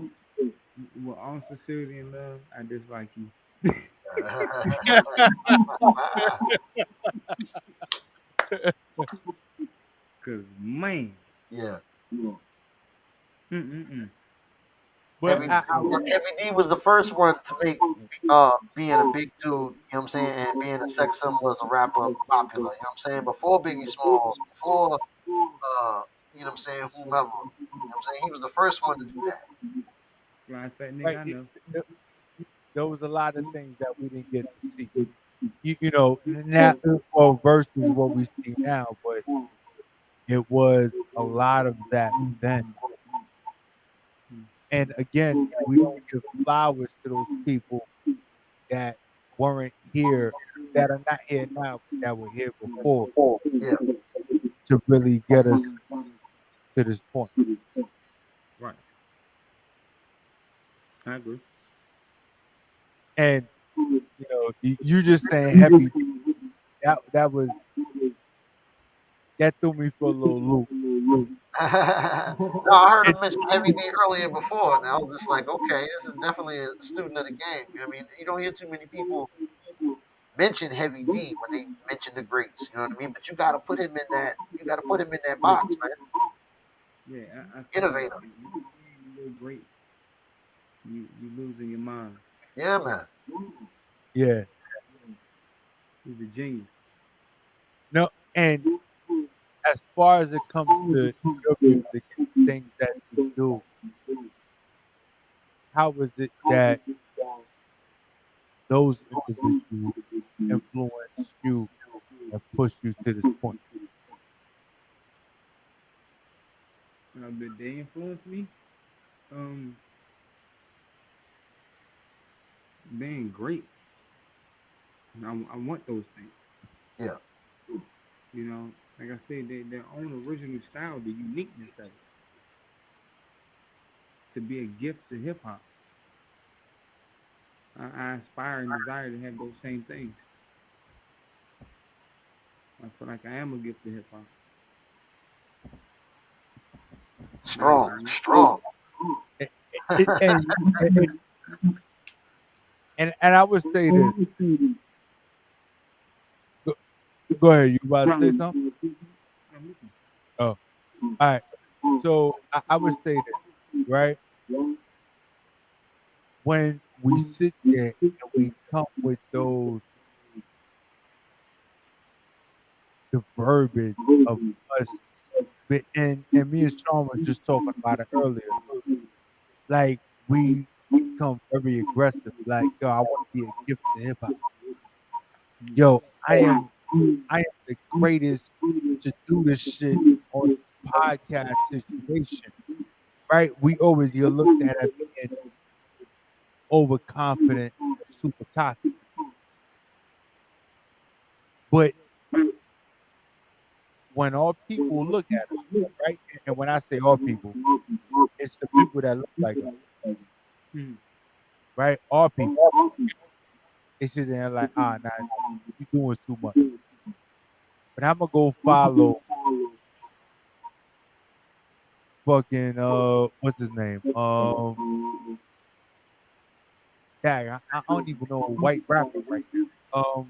With all sincerity and love, I dislike you. Cause man, Yeah. mm. But Heavy, I Heavy D was the first one to make being a big dude, you know what I'm saying, and being a sex symbol as a rapper popular, you know what I'm saying? Before Biggie Smalls, before you know what I'm saying, whomever. You know what I'm saying? He was the first one to do that. Fly fat nigga, right, I know. it- there was a lot of things that we didn't get to see. Now, well, versus what we see now, but it was a lot of that then. And again, we don't give flowers to those people that weren't here, that are not here now, but that were here before Yeah. to really get us to this point. Right, I agree. And you just saying heavy, that was that threw me for a little loop. No, I heard him It's mention Heavy D earlier before, and I was just like, okay, this is definitely a student of the game. I mean, you don't hear too many people mention Heavy D when they mention the greats. You know what I mean? But you got to put him in that. You got to put him in that box, man. Yeah, I feel like Innovator. if you saying you're great, you losing your mind. Yeah, man. yeah. He's a genius. No, and as far as it comes to your music and things that you do, how was it that those individuals influenced you and pushed you to this point? influenced me, um, being great. I want those things. Yeah. You know, like I said, their own original style, the uniqueness of it, to be a gift to hip hop. I aspire and desire to have those same things. I feel like I am a gift to hip hop. Strong, strong. It, it, and, and I would say this. Go, go ahead. You about to say something? Oh, all right. So I would say this, right? When we sit there and we come with those the verbiage of us, and me and Shawn was just talking about it earlier. Like we become very aggressive. Like yo, I want to be a gift to hip hop. Yo, I am the greatest to do this shit on this podcast situation. Right? We always you're looked at as being overconfident, super cocky. But when all people look at us, right? And when I say all people, it's the people that look like us, right? All people. They sit there and like, nah, you doing too much. But I'm gonna go follow fucking what's his name? Dang, I don't even know a white rapper right now.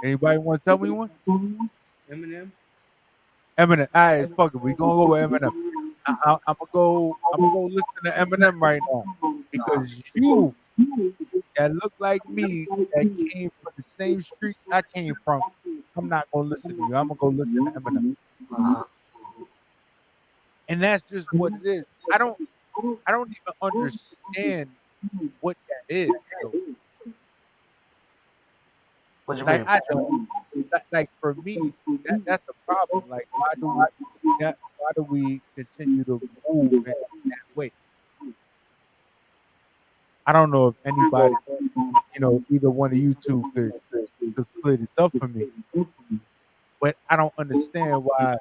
Anybody want to tell me one? Eminem. Eminem. All right, fuck it. We gonna go with Eminem. I'm gonna go. I'm gonna go listen to Eminem right now because you that look like me that came from the same street I came from. I'm not gonna listen to you. I'm gonna go listen to Eminem, Uh-huh. and that's just what it is. I don't even understand what that is. Though. What you Like mean? I don't. Like for me, that's the problem. Like why do we continue to move in that way? I don't know if anybody, either one of you two could clear this up for me. But I don't understand why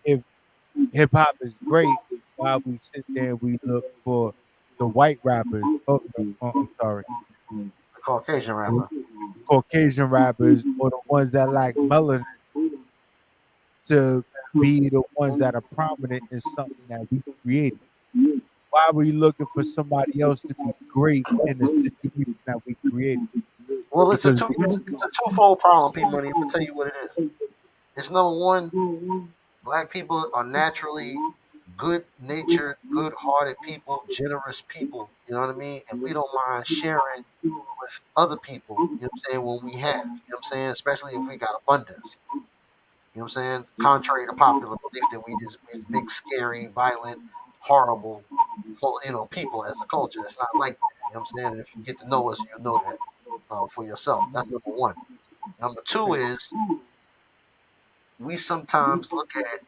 if hip hop is great, why we sit there and we look for the white rappers. I'm sorry, The Caucasian the rapper. Caucasian rappers or the ones that like melanin to be the ones that are prominent in something that we created. Why are we looking for somebody else to be great in the situation that we created? Well, it's a Because two it's a twofold problem, P Money. I'm gonna tell you what it is. It's number one, black people are naturally good natured, good hearted people, generous people, you know what I mean? And we don't mind sharing with other people, you know what I'm saying, when we have, you know what I'm saying, especially if we got abundance. You know what I'm saying? Contrary to popular belief that we're big, scary, violent, horrible, people as a culture. It's not like that. You know what I'm saying? And if you get to know us, you'll know that for yourself. That's number one. Number two is we sometimes look at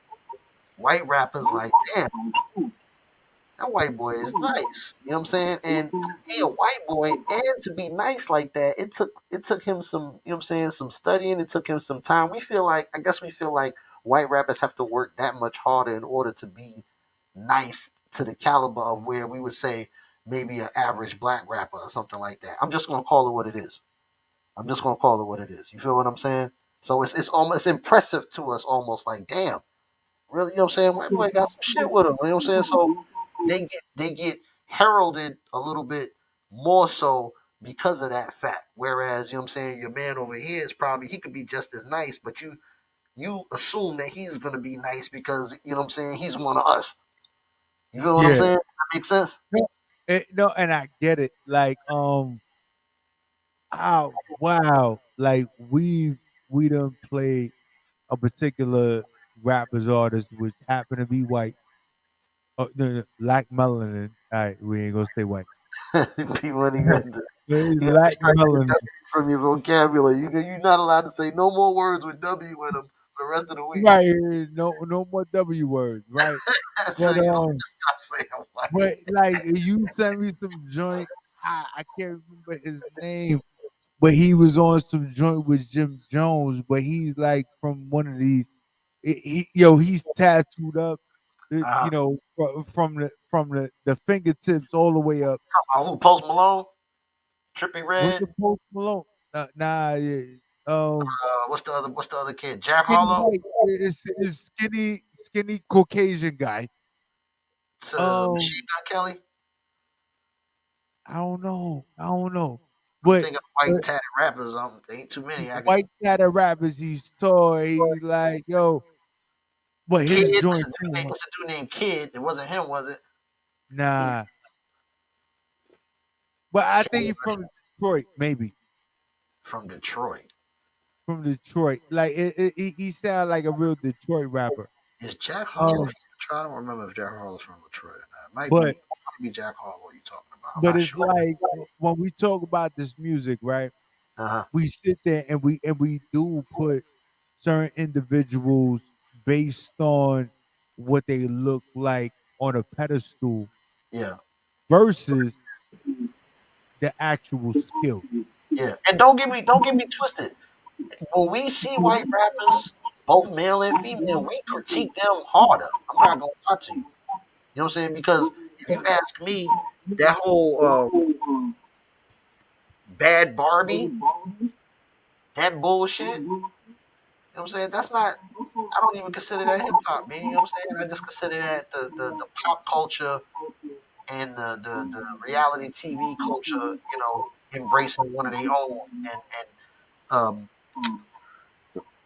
white rappers like, damn, that white boy is nice. You know what I'm saying? And to be a white boy and to be nice like that, it took him some, you know what I'm saying, some studying, it took him some time. I guess we feel like white rappers have to work that much harder in order to be nice to the caliber of where we would say maybe an average black rapper or something like that. I'm just gonna call it what it is. I'm just gonna call it what it is. You feel what I'm saying? So it's almost impressive to us, almost like, damn, really, you know what I'm saying? White boy got some shit with him. You know what I'm saying? So they get heralded a little bit more so because of that fact. Whereas, you know what I'm saying, your man over here is probably he could be just as nice, but you assume that he's gonna be nice because you know what I'm saying, he's one of us. You feel what I'm yeah, saying? That makes sense? no, and I get it. Like oh wow, like we done played a particular rapper's artist which happened to be white. Oh, no, lack melanin. All right, we ain't gonna say white. P-Money, you got to Lack strike the melanin. W from your vocabulary. You're not allowed to say no more words with W in them. for the rest of the week. right, no more W words, right? So But you don't stop saying white. but like you sent me some joint. I can't remember his name, but he was on some joint with Jim Jones. But he's like from one of these. He's tattooed up. Uh, From the fingertips all the way up. who, Post Malone, Trippy What's Red. the Post Malone? Nah, yeah. What's the other kid? Jack Skinny Harlow. white. It's skinny Caucasian guy. Um, Machine Gun Kelly. I don't know. I'm But thinking uh, white tatted rappers. Ain't too many. I can. white cat of rappers, he's toy. He's like, yo, but Kid. his joint too, It's a dude named Kid. It wasn't him, was it? Yeah. nah. But I think he's from Detroit, maybe From Detroit. from Detroit. Like he sounds like a real Detroit rapper. Is Jack Harlow from Um, Detroit? I don't remember if Jack Harlow's from Detroit or not. It but might be Jack Harlow you're talking about. I'm but not it's sure. like when we talk about this music, right? Uh-huh. We sit there and we do put certain individuals based on what they look like on a pedestal Yeah. versus the actual skill. Yeah. And don't get me twisted. When we see white rappers, both male and female, we critique them harder. I'm not gonna lie to you. You know what I'm saying? Because if you ask me, that whole bad Barbie, that bullshit, you know what I'm saying? That's not I don't even consider that hip hop, man. You know what I'm saying? I just consider that the pop culture and the reality TV culture, embracing one of their own and um,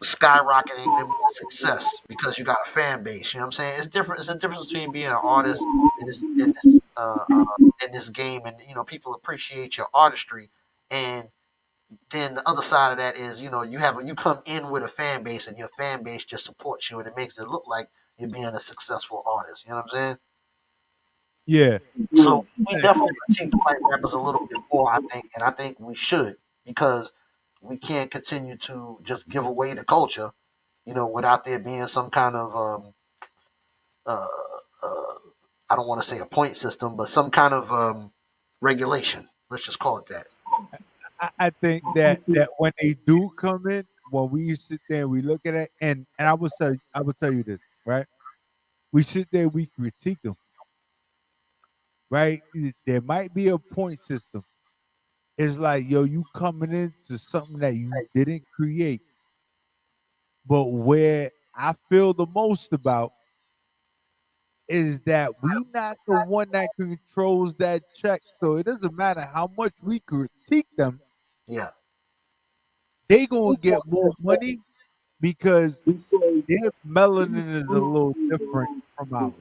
skyrocketing them to success because you got a fan base. You know what I'm saying? It's different. It's a difference between being an artist in this game, and people appreciate your artistry, and then the other side of that is you come in with a fan base, and your fan base just supports you, and it makes it look like you're being a successful artist. You know what I'm saying? Yeah. So we definitely critique the white rappers a little bit more, I think, and I think we should because we can't continue to just give away the culture, without there being some kind of uh, uh, I don't want to say a point system, but some kind of regulation. Let's just call it that. I think that when they do come in, when we sit there and we look at it, and I will tell you this, right? We sit there, we critique them, right? There might be a point system. It's like, yo, you coming into something that you didn't create, but where I feel the most about is that we not the one that controls that check. So it doesn't matter how much we critique them, Yeah, they gonna get more money because their melanin is a little different from ours.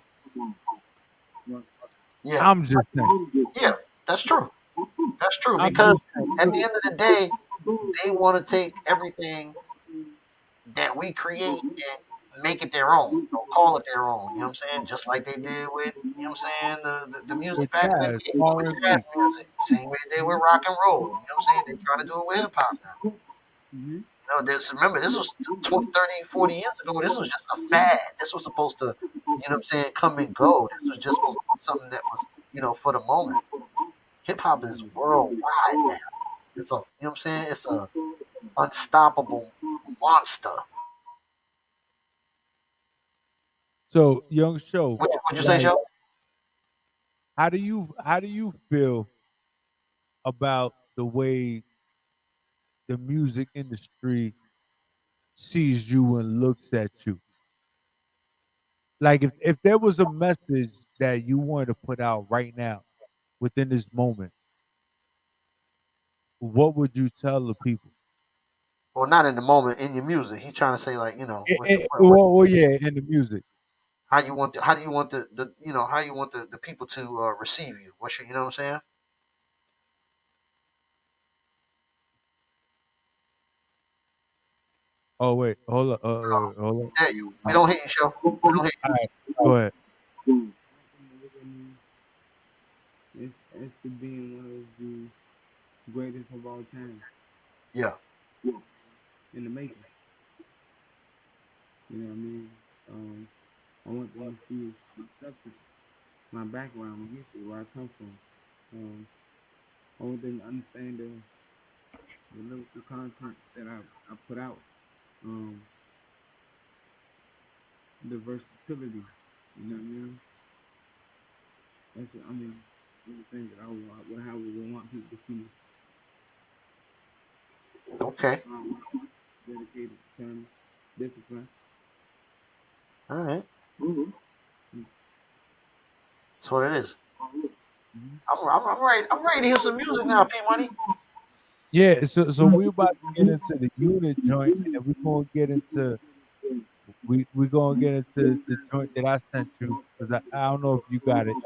yeah, I'm just saying. yeah. That's true. That's true I'm because just saying. at the end of the day, they want to take everything that we create and make it their own or call it their own. You know what I'm saying? Just like they did with, what I'm saying, the music With back in the jazz, day R with and jazz B. music. Same way they did with rock and roll. You know what I'm saying? They're trying to do it with hip hop now. Mm-hmm. Remember, this was 20, 30, 40 years ago. This was just a fad. This was supposed to, come and go. This was just supposed to be something that was, for the moment. Hip hop is worldwide now. It's a, you know what I'm saying? It's a unstoppable monster. So, young show, What'd you say, like, Joe? how do you feel about the way the music industry sees you and looks at you? Like, if there was a message that you wanted to put out right now, within this moment, what would you tell the people? Well, not in the moment in your music. He's trying to say like, what's Yeah, in the music. how do you want how you want the people to receive you? What's your, you know what I'm saying? Oh wait, hold on, hold on. Yeah, we don't hate you, show. We don't hate All right, go ahead. It's to being one of the greatest of all time you. Yeah. in the making. You know what I mean? I want them to see my substance, my background, my history, where I come from. I want them to understand the lyrical content that I put out. The versatility. You know what I mean? That's what, I mean, one of the things that I would how we would want people to see. Okay. Dedicated, determined, discipline. All right. Mm-hmm. That's what it is. I'm ready. I'm ready to hear some music now, P Money. Yeah, so we about to get into the unit joint, and we're gonna get into we're gonna get into the joint that I sent you because I don't know if you got it.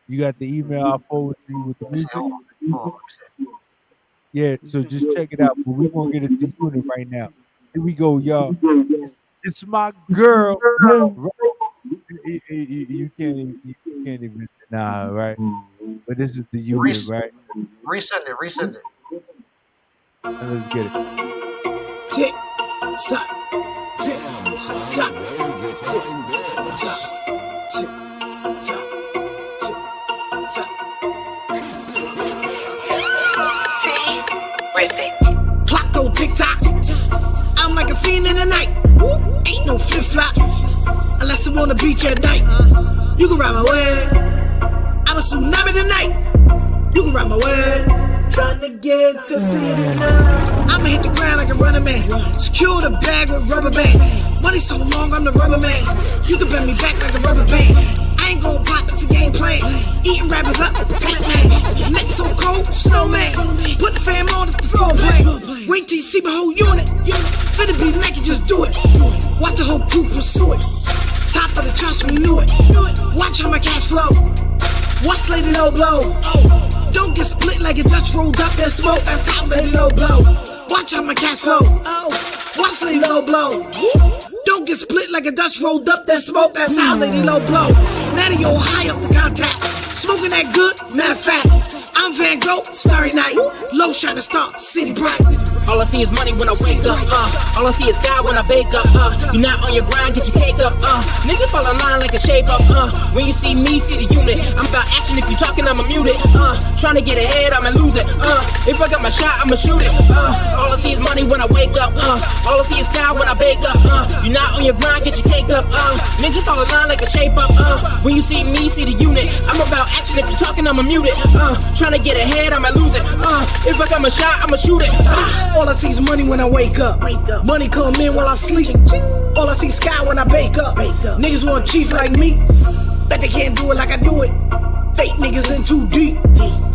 You got the email I forwarded to you with the music. Yeah, so just check it out. But we're gonna get into unit right now. Here we go, y'all. It's my girl. Right? You can't even deny her, right? But this is the unit, right? Resend it. Let's get it. Tick, tock, tick, tock, tick, tock, tick, tock. Clock go tick tock. I'm like a fiend in the night. Ain't no flip flop unless I wanna beat you at night. You can ride my way. I'm a tsunami tonight. You can ride my way. Trying to get tipsy tonight. I'ma hit the ground like a running man. Secure the bag with rubber bands. Money so long, I'm the rubber man. You can bend me back like a rubber band. I ain't gon' pop, it's a game plan. Eating rappers up, fat man. Neck so cold, snowman. Put the fam on, it's the floor plan. Wait till you see my whole unit. Finna be naked, just do it. Watch the whole crew pursue it. Top of the trust, we knew it. Watch how my cash flow. Watch Lady Low blow. Don't get split like a Dutch rolled up that smoke. That's how Lady Low blow. Watch how my cash flow. Watch Lady Low blow. Don't get split like a Dutch rolled up that smoke. That's how Lady Low blow. Now they all high off the contact. Smoking that good, matter of fact. I'm Van Gogh, Starry Night. Low shine the star, city bright. All I see is money when I wake up, all I see is sky when I bake up, you not on your grind, get your cake up, nigga fall in line like a shape up, when you see me, see the unit, I'm about action, if you talking, I'ma mute it, trying to get ahead, I'ma lose it, if I got my shot, I'ma shoot it, all I see is money when I wake up, all I see is sky when I bake up, you not on your grind, get your cake up, nigga fall in line like a shape up, when you see me, see the unit, I'm about action, if you talking, I'ma mute it, trying to get ahead, I'ma lose it, if I got my shot, I'ma shoot it, All I see is money when I wake up. Money come in while I sleep. All I see is sky when I bake up. Niggas want chief like me. Bet they can't do it like I do it. Fake niggas in too deep.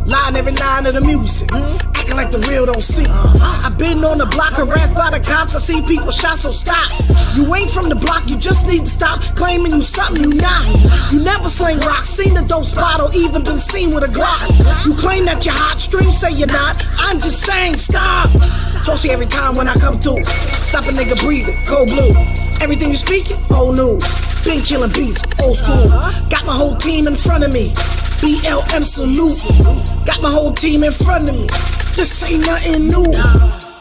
Lying every line of the music. Acting like the real don't see. I been on the block, harassed by the cops. I see people shot, so stop. You ain't from the block, you just need to stop claiming you something you not. You never sling rocks, seen the dope spot, or even been seen with a Glock. You claim that you're hot, stream say you're not. I'm just saying stop. Saucy every time when I come through. Stop a nigga breathing, cold blue. Everything you speaking, old news. Been killing beats, old school. Got my whole team in front of me. BLM salute. Got my whole team in front of me. This ain't nothing new.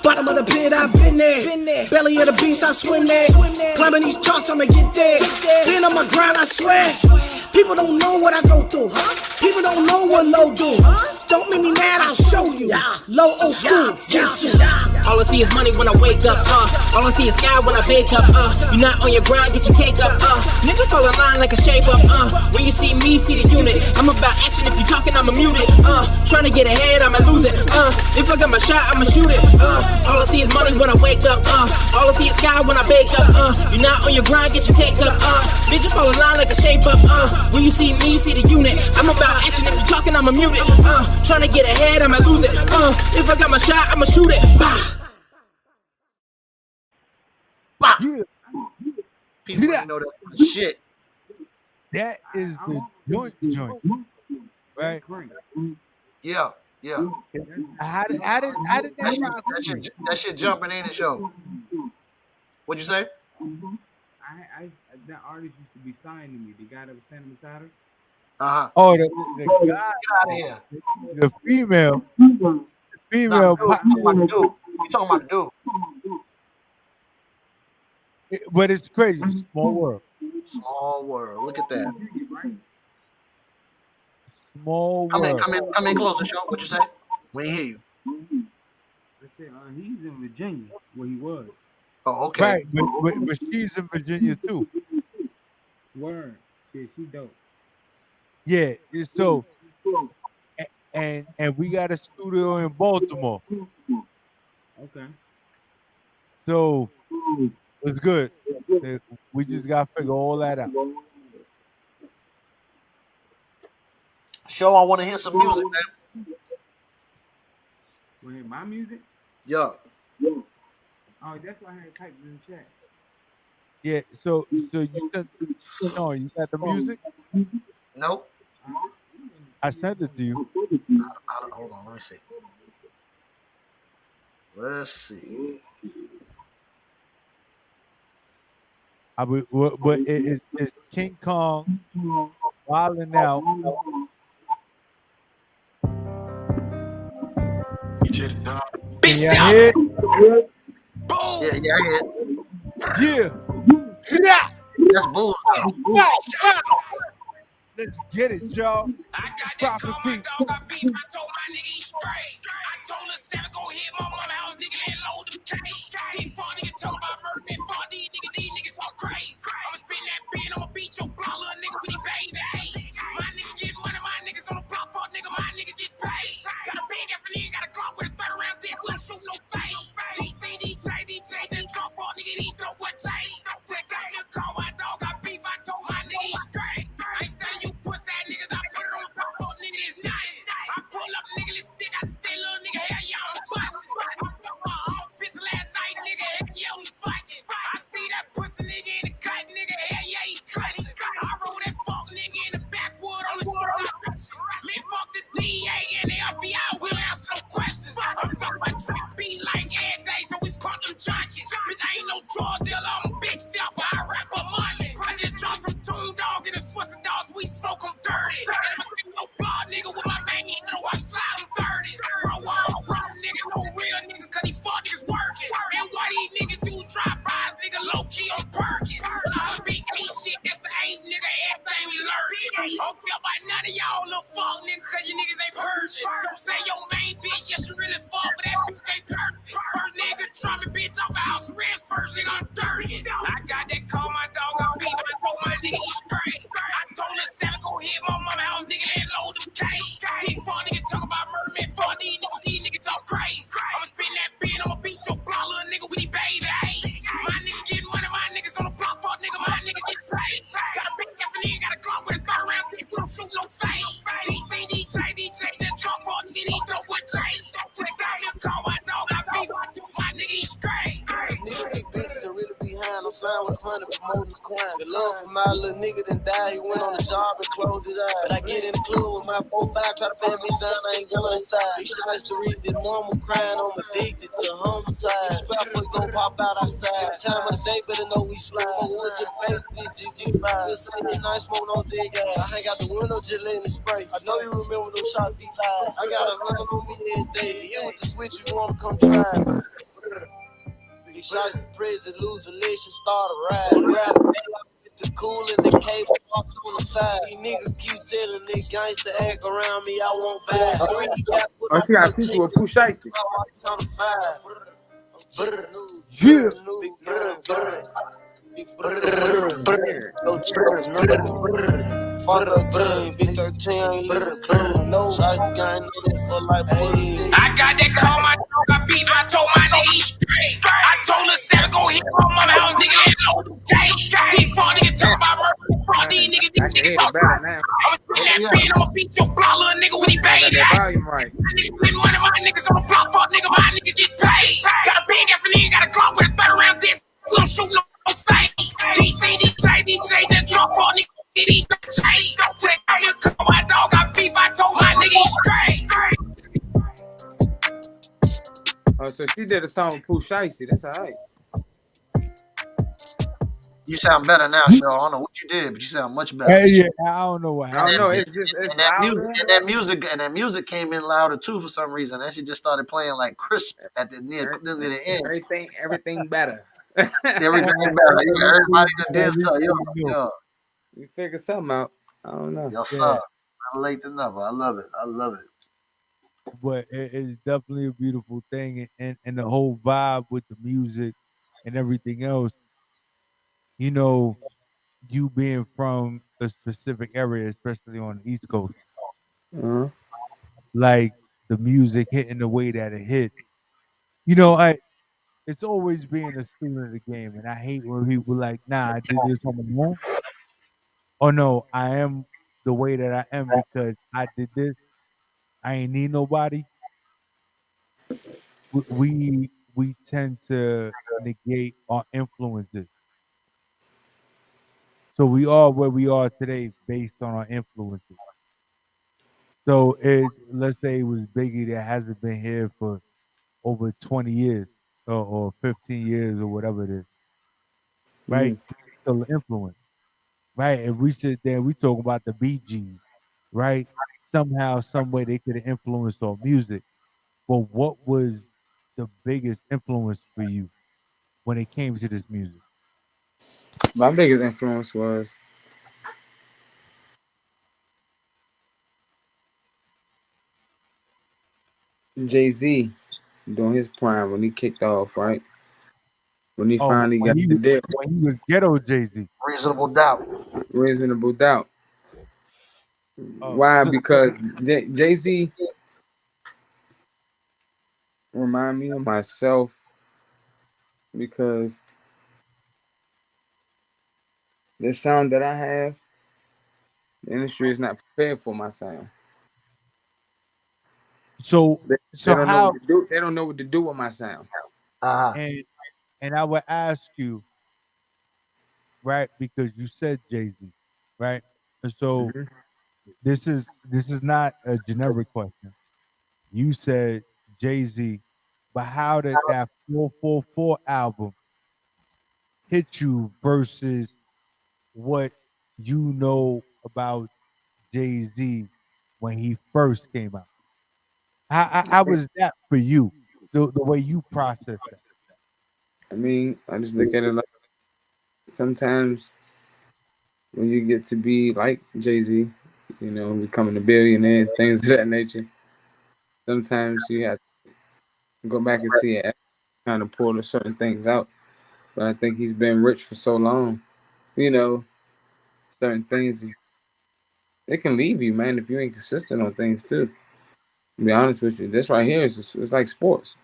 Bottom of the pit, I've been there. Belly of the beast, I swim there. Climbing these charts, I'ma get there. Been on my grind, I swear. People don't know what I go through. People don't know what low do. Don't make me mad, I'll show you. Low old school, yes you. All I see is money when I wake up, all I see is sky when I bake up, you not on your grind, get your cake up, nigga fall in line like a shape up, when you see me, see the unit, I'm about action, if you talking, I'ma mute it, trying to get ahead, I'ma lose it, if I got my shot, I'ma shoot it, all I see is money when I wake up, all I see is sky when I bake up, you not on your grind, get your cake up, bitch, you fall in line like a shape up, when you see me, see the unit, I'm about action, if you talking, I'ma mute it, trying to get ahead, I'ma lose it, if I got my shot, I'ma shoot it, Yeah. People didn't know that shit. That is the joint, right? Yeah. How did that rock? That shit jumping in the show. What'd you say? I that artist used to be signed to me. The guy that was sending me title. Oh, the guy, Get out of here. the female. Nah, dude, you talking about the dude. But it's crazy. Small world. Small world. Look at that. Small Come in, world. come in, come in closer, Shawn. What you say? We ain't hear you. I said he's in Virginia, where he was. Oh, okay. Right, but she's in Virginia too. Word. Shit, she dope. Yeah. So and we got a studio in Baltimore. Okay. So it's good. We just gotta figure all that out. Shawn, I want to hear some music, man. You hear my music? Yeah. Oh, that's why I had typed in the chat. Yeah. So you said, Sean, you got the music? Nope. I sent it to you. Hold on, let me see. Let's see. But it's King Kong wilding out. Can you hear it? Yeah, I hear it. Yeah. That's bull. Let's get it, y'all. Prophet P. The love for my little nigga done died. He went on the job and closed his eyes. But I get in the club with my 4-5, try to pat me down. I ain't going inside. Big shots to read the mama crying. I'm addicted to homicide. Scrap foot gon' pop out outside. Every time of the day, better know we slide. Smoke with your face, GG5. Good Sunday night, smoke on big ass. I hang out the window, just letting it spray. I know you remember them shots he lied. I got a 100 on me every day. You with the switch, you wanna come try. Big shots for prison, lose election, start a ride. Grab the cool in the cable box on the side. These niggas keep telling they gangsta act around me, I won't buy. Oh, she got people with Pooh Shiesty. Big 13, no size gang for like I got that call, my dog got beef. I told my nigga he straight. I told her Santa go hit my mama house, nigga. That low day. These four niggas talking about murder. These niggas talk about now. I'm that pen, I'ma beat your block, little nigga, when he I paid. got that volume right. Spend money, my niggas on the block, fuck nigga, my niggas get paid. Got a big F and then got a Glock with a 30 round disc. We don't shoot no fake. DJ, that drunk for nigga. These check out your car, my dog got beef. I told my nigga he straight. Oh, so she did a song with Pooh Shiesty. That's all right. You sound better now, Shawn. I don't know what you did, but you sound much better. Hey, yeah, I don't know what happened. I don't know. It's just it's louder. That music came in louder too for some reason. That shit just started playing like crisp at the near the end. Everything better. Everything better. Everybody that did At least so. Yo, we know. yo, We figure something out. I don't know. yo, sir. Yeah, Better late than never. I love it. I love it. but it's definitely a beautiful thing, and the whole vibe with the music and everything else. You know, you being from a specific area, especially on the East Coast, Uh-huh. like the music hitting the way that it hit. You know, I it's always being a student of the game, and I hate when people like, nah, I did this on my own. Oh no, I am the way that I am because I did this. I ain't need nobody. We tend to negate our influences. So we are where we are today based on our influences. So let's say it was Biggie that hasn't been here for over 20 years or 15 years or whatever it is, right? Mm. He's still an influence, right? If we sit there, we talk about the Bee Gees, right? Somehow, some way they could have influenced our music. But what was the biggest influence for you when it came to this music? My biggest influence was Jay-Z during his prime when he kicked off, right? When he Oh, finally got the deal. when he was ghetto Jay Z. Reasonable doubt. Reasonable doubt. Oh, Why? Because Jay-Z remind me of myself because the sound that I have, the industry is not prepared for my sound. so They so don't know what how to do. They don't know what to do with my sound. and and I would ask you, right, because you said Jay Z, right? And so Hmm. this is not a generic question. You said Jay Z, but how did that 444 album hit you versus what you know about Jay Z when he first came out? How was that for you? The way you process that? I mean, I just look at it like sometimes when you get to be like Jay Z, becoming a billionaire, things of that nature. Sometimes you have to go back into your ass, kind of pull certain things out. But I think he's been rich for so long, you know, certain things it can leave you, man, if you ain't consistent on things too. To be honest with you, this right here is it's like sports.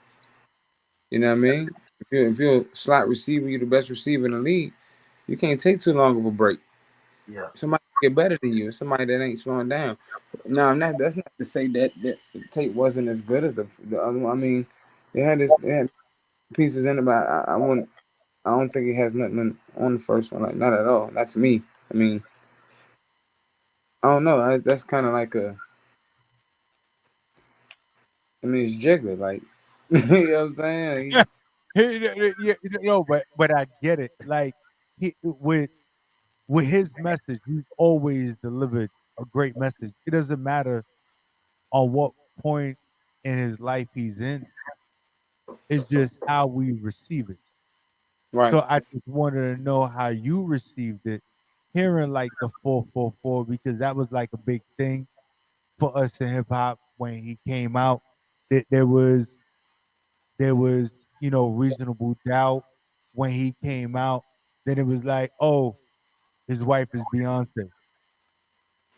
You know what I mean? If you're a slot receiver, you're the best receiver in the league. You can't take too long of a break. Yeah. Somebody get better than you. Somebody that ain't slowing down. No, I'm not. That's not to say that the tape wasn't as good as the other one. I mean, it had pieces in it, but I wouldn't. I don't think it has nothing on the first one. Like not at all. That's me. I mean, I don't know. That's kind of like a. I mean, it's Jigga. Like, you know what I'm saying? Yeah, no, but I get it. Like with his message, he's always delivered a great message. It doesn't matter on what point in his life he's in. It's just how we receive it. Right. So I just wanted to know how you received it, hearing like the 444 because that was like a big thing for us in hip hop when he came out. There was reasonable doubt when he came out. Then it was like, oh, his wife is Beyonce.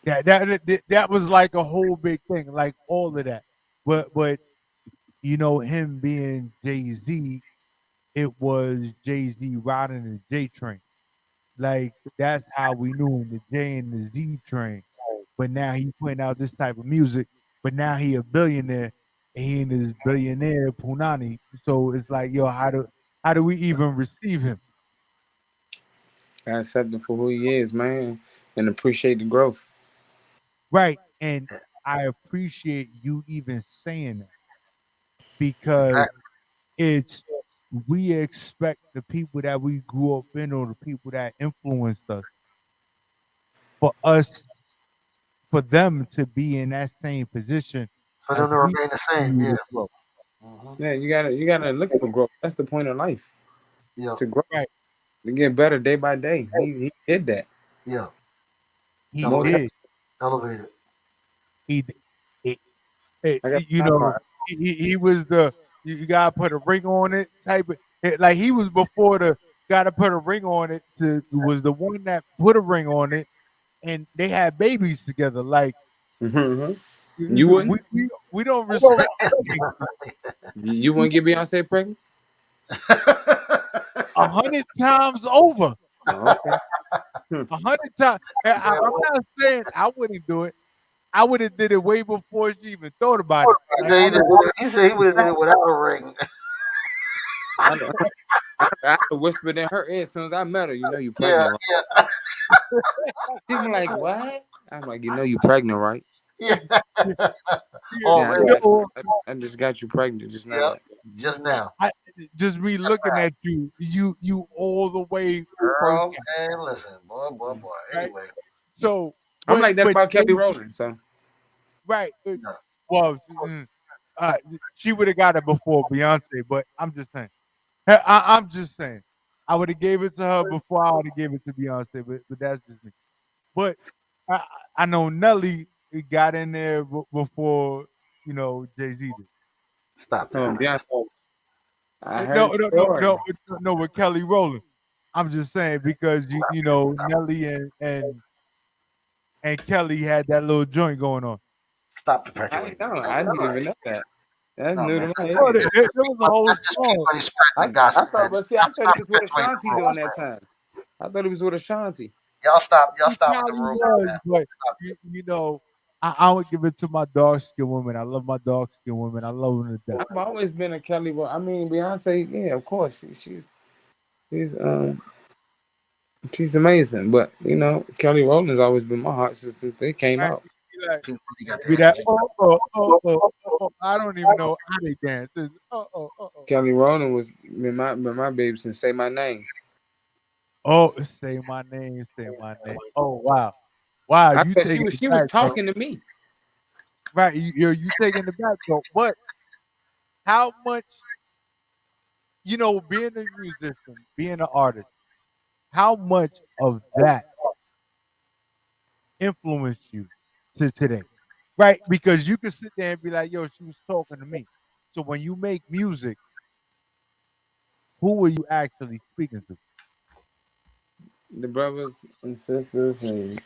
That was like a whole big thing, like all of that. But him being Jay Z, it was Jay Z riding the J train. Like that's how we knew him, the J and the Z train. But now he putting out this type of music. But now he a billionaire, and he in his billionaire punani. So it's like, yo, how do we even receive him? Gotta accept him for who he is, man, and appreciate the growth. Right. And I appreciate you even saying that because Exactly. it's we expect the people that we grew up in or the people that influenced us for us for them to be in that same position For them as to we remain the same. continue Yeah. to grow. Hmm. Yeah, you gotta look for growth. That's the point of life. Yeah. to grow, Right. to get better day by day. He did that. Yeah. He Most did. Elevated. He, d- he, I got you my know, part. he was the you gotta put a ring on it type of like he was before the gotta put a ring on it to was the one that put a ring on it and they had babies together. Like You wouldn't? we don't respect that You wouldn't get Beyonce pregnant? 100 times over. Oh, okay. 100 times. I'm not saying I wouldn't do it. I would have did it way before she even thought about it. He Like said I he, would he said he would have did it without a ring. I, I whispered in her ear as soon as I met her. You know you Yeah, pregnant, right? yeah, She's like, what? I'm like, you know you pregnant, right? yeah. yeah, Yeah, I Already. got you. no, I just got you pregnant just now. Yeah. Just now. I, just me looking at you all the way first, Girl, man, listen, boy. right? Anyway. So, I'm like that but about Kelly Rowland. So right, No. well, uh, she would have got it before Beyonce, but I'm just saying. I'm just saying. I would have gave it to her before I would have gave it to Beyonce, but that's just me. But I, I know Nelly got in there before Jay Z did. Stop that. Beyonce, I No, heard the no, no, story. no, no, with Kelly Rowland. I'm just saying because Nelly and Kelly had that little joint going on. Stop I perpetuating didn't know. that. I didn't even know that. That's No, new man. to my Oh, ear. there was a whole Let's just keep song. on spreading the I gossip, thought, man. but see, I thought Stop he was with perpetuating Ashanti the during rumors, that man. time. I thought he was with Ashanti. Y'all stop He with the probably rumors, was, man. but Stop it. I would give it to my dark skinned women. I love my dark skinned women. I love them to death. I've always been a Kelly. I mean, Beyonce, yeah, of course, she's she's amazing. But Kelly Rowland's always been my heart since they came Right? out. Be like, People really got be that that. shit. I don't even know how they dance. Kelly Rowland was been my baby since Say My Name. Oh, say my name. Say my name. Oh wow, wow. I You bet she taking was it she was back, bro? talking to me. Right? You taking it back, bro? But how much being a musician, being an artist, how much of that influenced you to today? Right? Because you can sit there and be like, yo, she was talking to me. So when you make music, who are you actually speaking to? The brothers and sisters and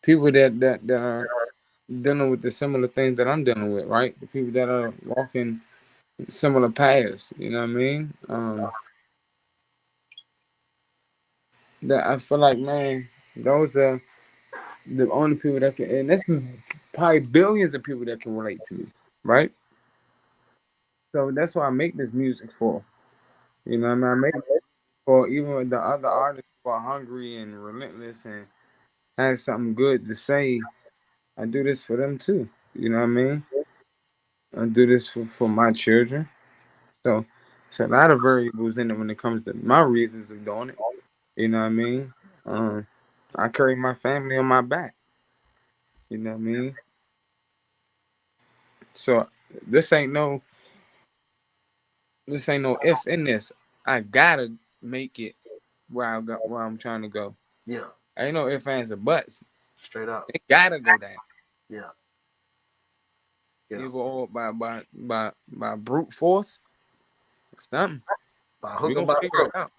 people that are dealing with the similar things that I'm dealing with, right? The people that are walking similar paths. You know what I mean? That I feel like, man, those are the only people that can, and that's probably billions of people that can relate to me, right? So that's why I make this music for. You know what I mean? I make it for even the other artists who are hungry and relentless and have something good to say. I do this for them too. You know what I mean? I do this for my children. So it's a lot of variables in it when it comes to my reasons of doing it. You know what I mean? Um, I carry my family on my back. You know what I mean? So this ain't no this ain't no if in this. I gotta make it where I'm trying to go. Yeah. Ain't no ifs, ands, or buts. Straight up. It gotta go down. Yeah. Yeah. Either or by brute force, something. By We hook or gonna by figure it crook. out.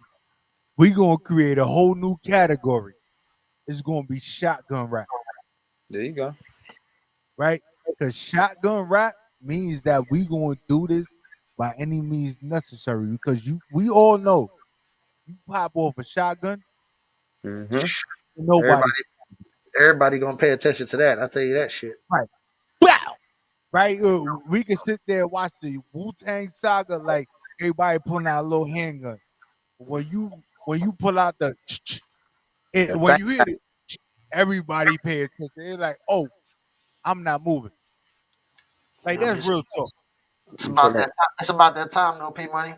We gonna create a whole new category. It's gonna be shotgun rap, There you go. right? Because shotgun rap means that we gonna do this by any means necessary. Because we all know you pop off a shotgun, Mm-hmm. nobody's Everybody gonna pay attention to that. I'll tell you that shit. right. Wow. Right? We can sit there and watch the Wu Tang saga like everybody pulling out a little handgun. When you pull out when Bang. you hear it, everybody pay attention. They're like, oh, I'm not moving. Like You know, that's real talk. it's about that time. It's about that time, no P money.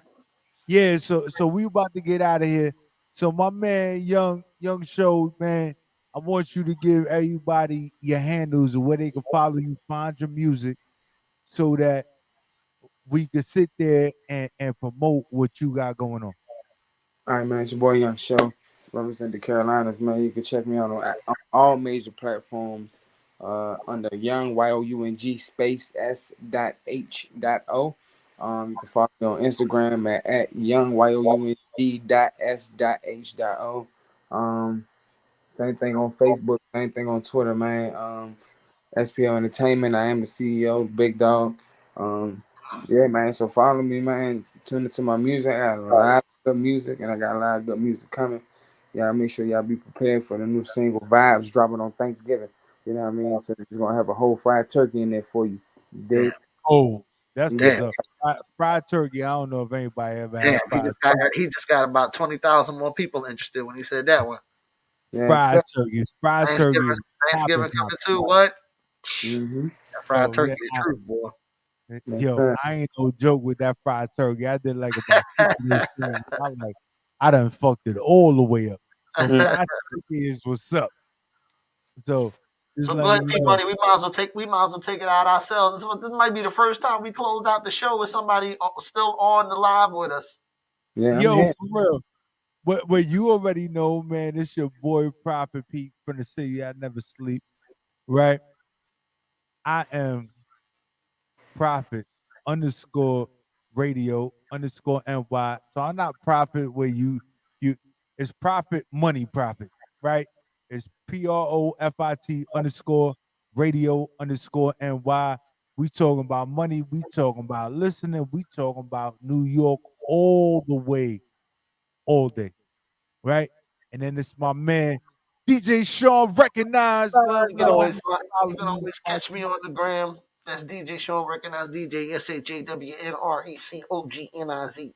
Yeah, so we about to get out of here. So my man, young show, man, I want you to give everybody your handles and where they can follow you, find your music, so that we could sit there and promote what you got going on. All right, man. It's your boy Young Show. Represent the Carolinas, man. You can check me out on all major platforms under Young YOUNG space S dot H dot O. You can follow me on Instagram at Young YOUNG dot S dot H dot O. Same thing on Facebook. Same thing on Twitter, man. SPL Entertainment. I am the CEO, Big Dog. Yeah, man. So follow me, man. Tune into my music. I got a lot of good music, and I got a lot of good music coming. Y'all make sure y'all be prepared for the new single Vibes dropping on Thanksgiving. You know what I mean? So it's gonna have a whole fried turkey in there for you. Dig? Oh, that's what's Yeah. up. Fried turkey. I don't know if anybody ever Damn, had fried turkey. he just got about 20,000 more people interested when he said that one. Yeah, Fried turkey. Fried turkey Thanksgiving, is Thanksgiving popping. coming too. What? Mm-hmm. That fried So turkey, yeah, the truth, boy. yo, I ain't no joke with that fried turkey. I did like about 6 of those things. I done fucked it all the way up. So fried turkey is what's up. So just So let go me ahead, P know. Money. We might as well take it out ourselves. This might be the first time we closed out the show with somebody still on the live with us. Yeah, I'm Yo, here. for real. But you already know, man, it's your boy Prophet Pete from the city I never sleep. Right? I am Prophet underscore radio underscore NY. So I'm not Prophet where you it's Profit Money Profit, right? It's PROFIT underscore radio underscore NY. We talking about money, we talking about listening, we talking about New York all the way, all day, right? And then it's my man DJ Shawn recognized. You can always catch me on the gram. That's DJ Shawn, recognize DJ SHAWNRECOGNIZE.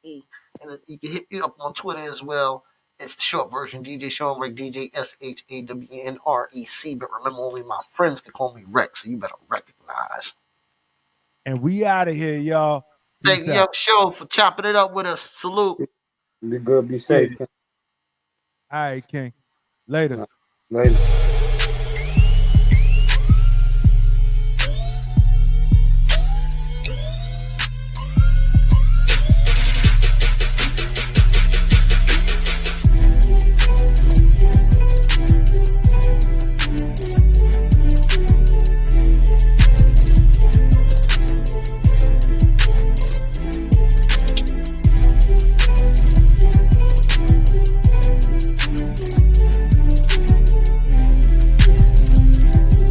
And you can hit me up on Twitter as well. It's the short version, DJ Shawn Rec, DJ SHAWNREC. But remember, only my friends can call me Rex, so you better recognize. And we out of here, y'all. Thank Peace you, out. Young Show, for chopping it up with us. Salute. Be good, be safe. All right, King. Later. Later.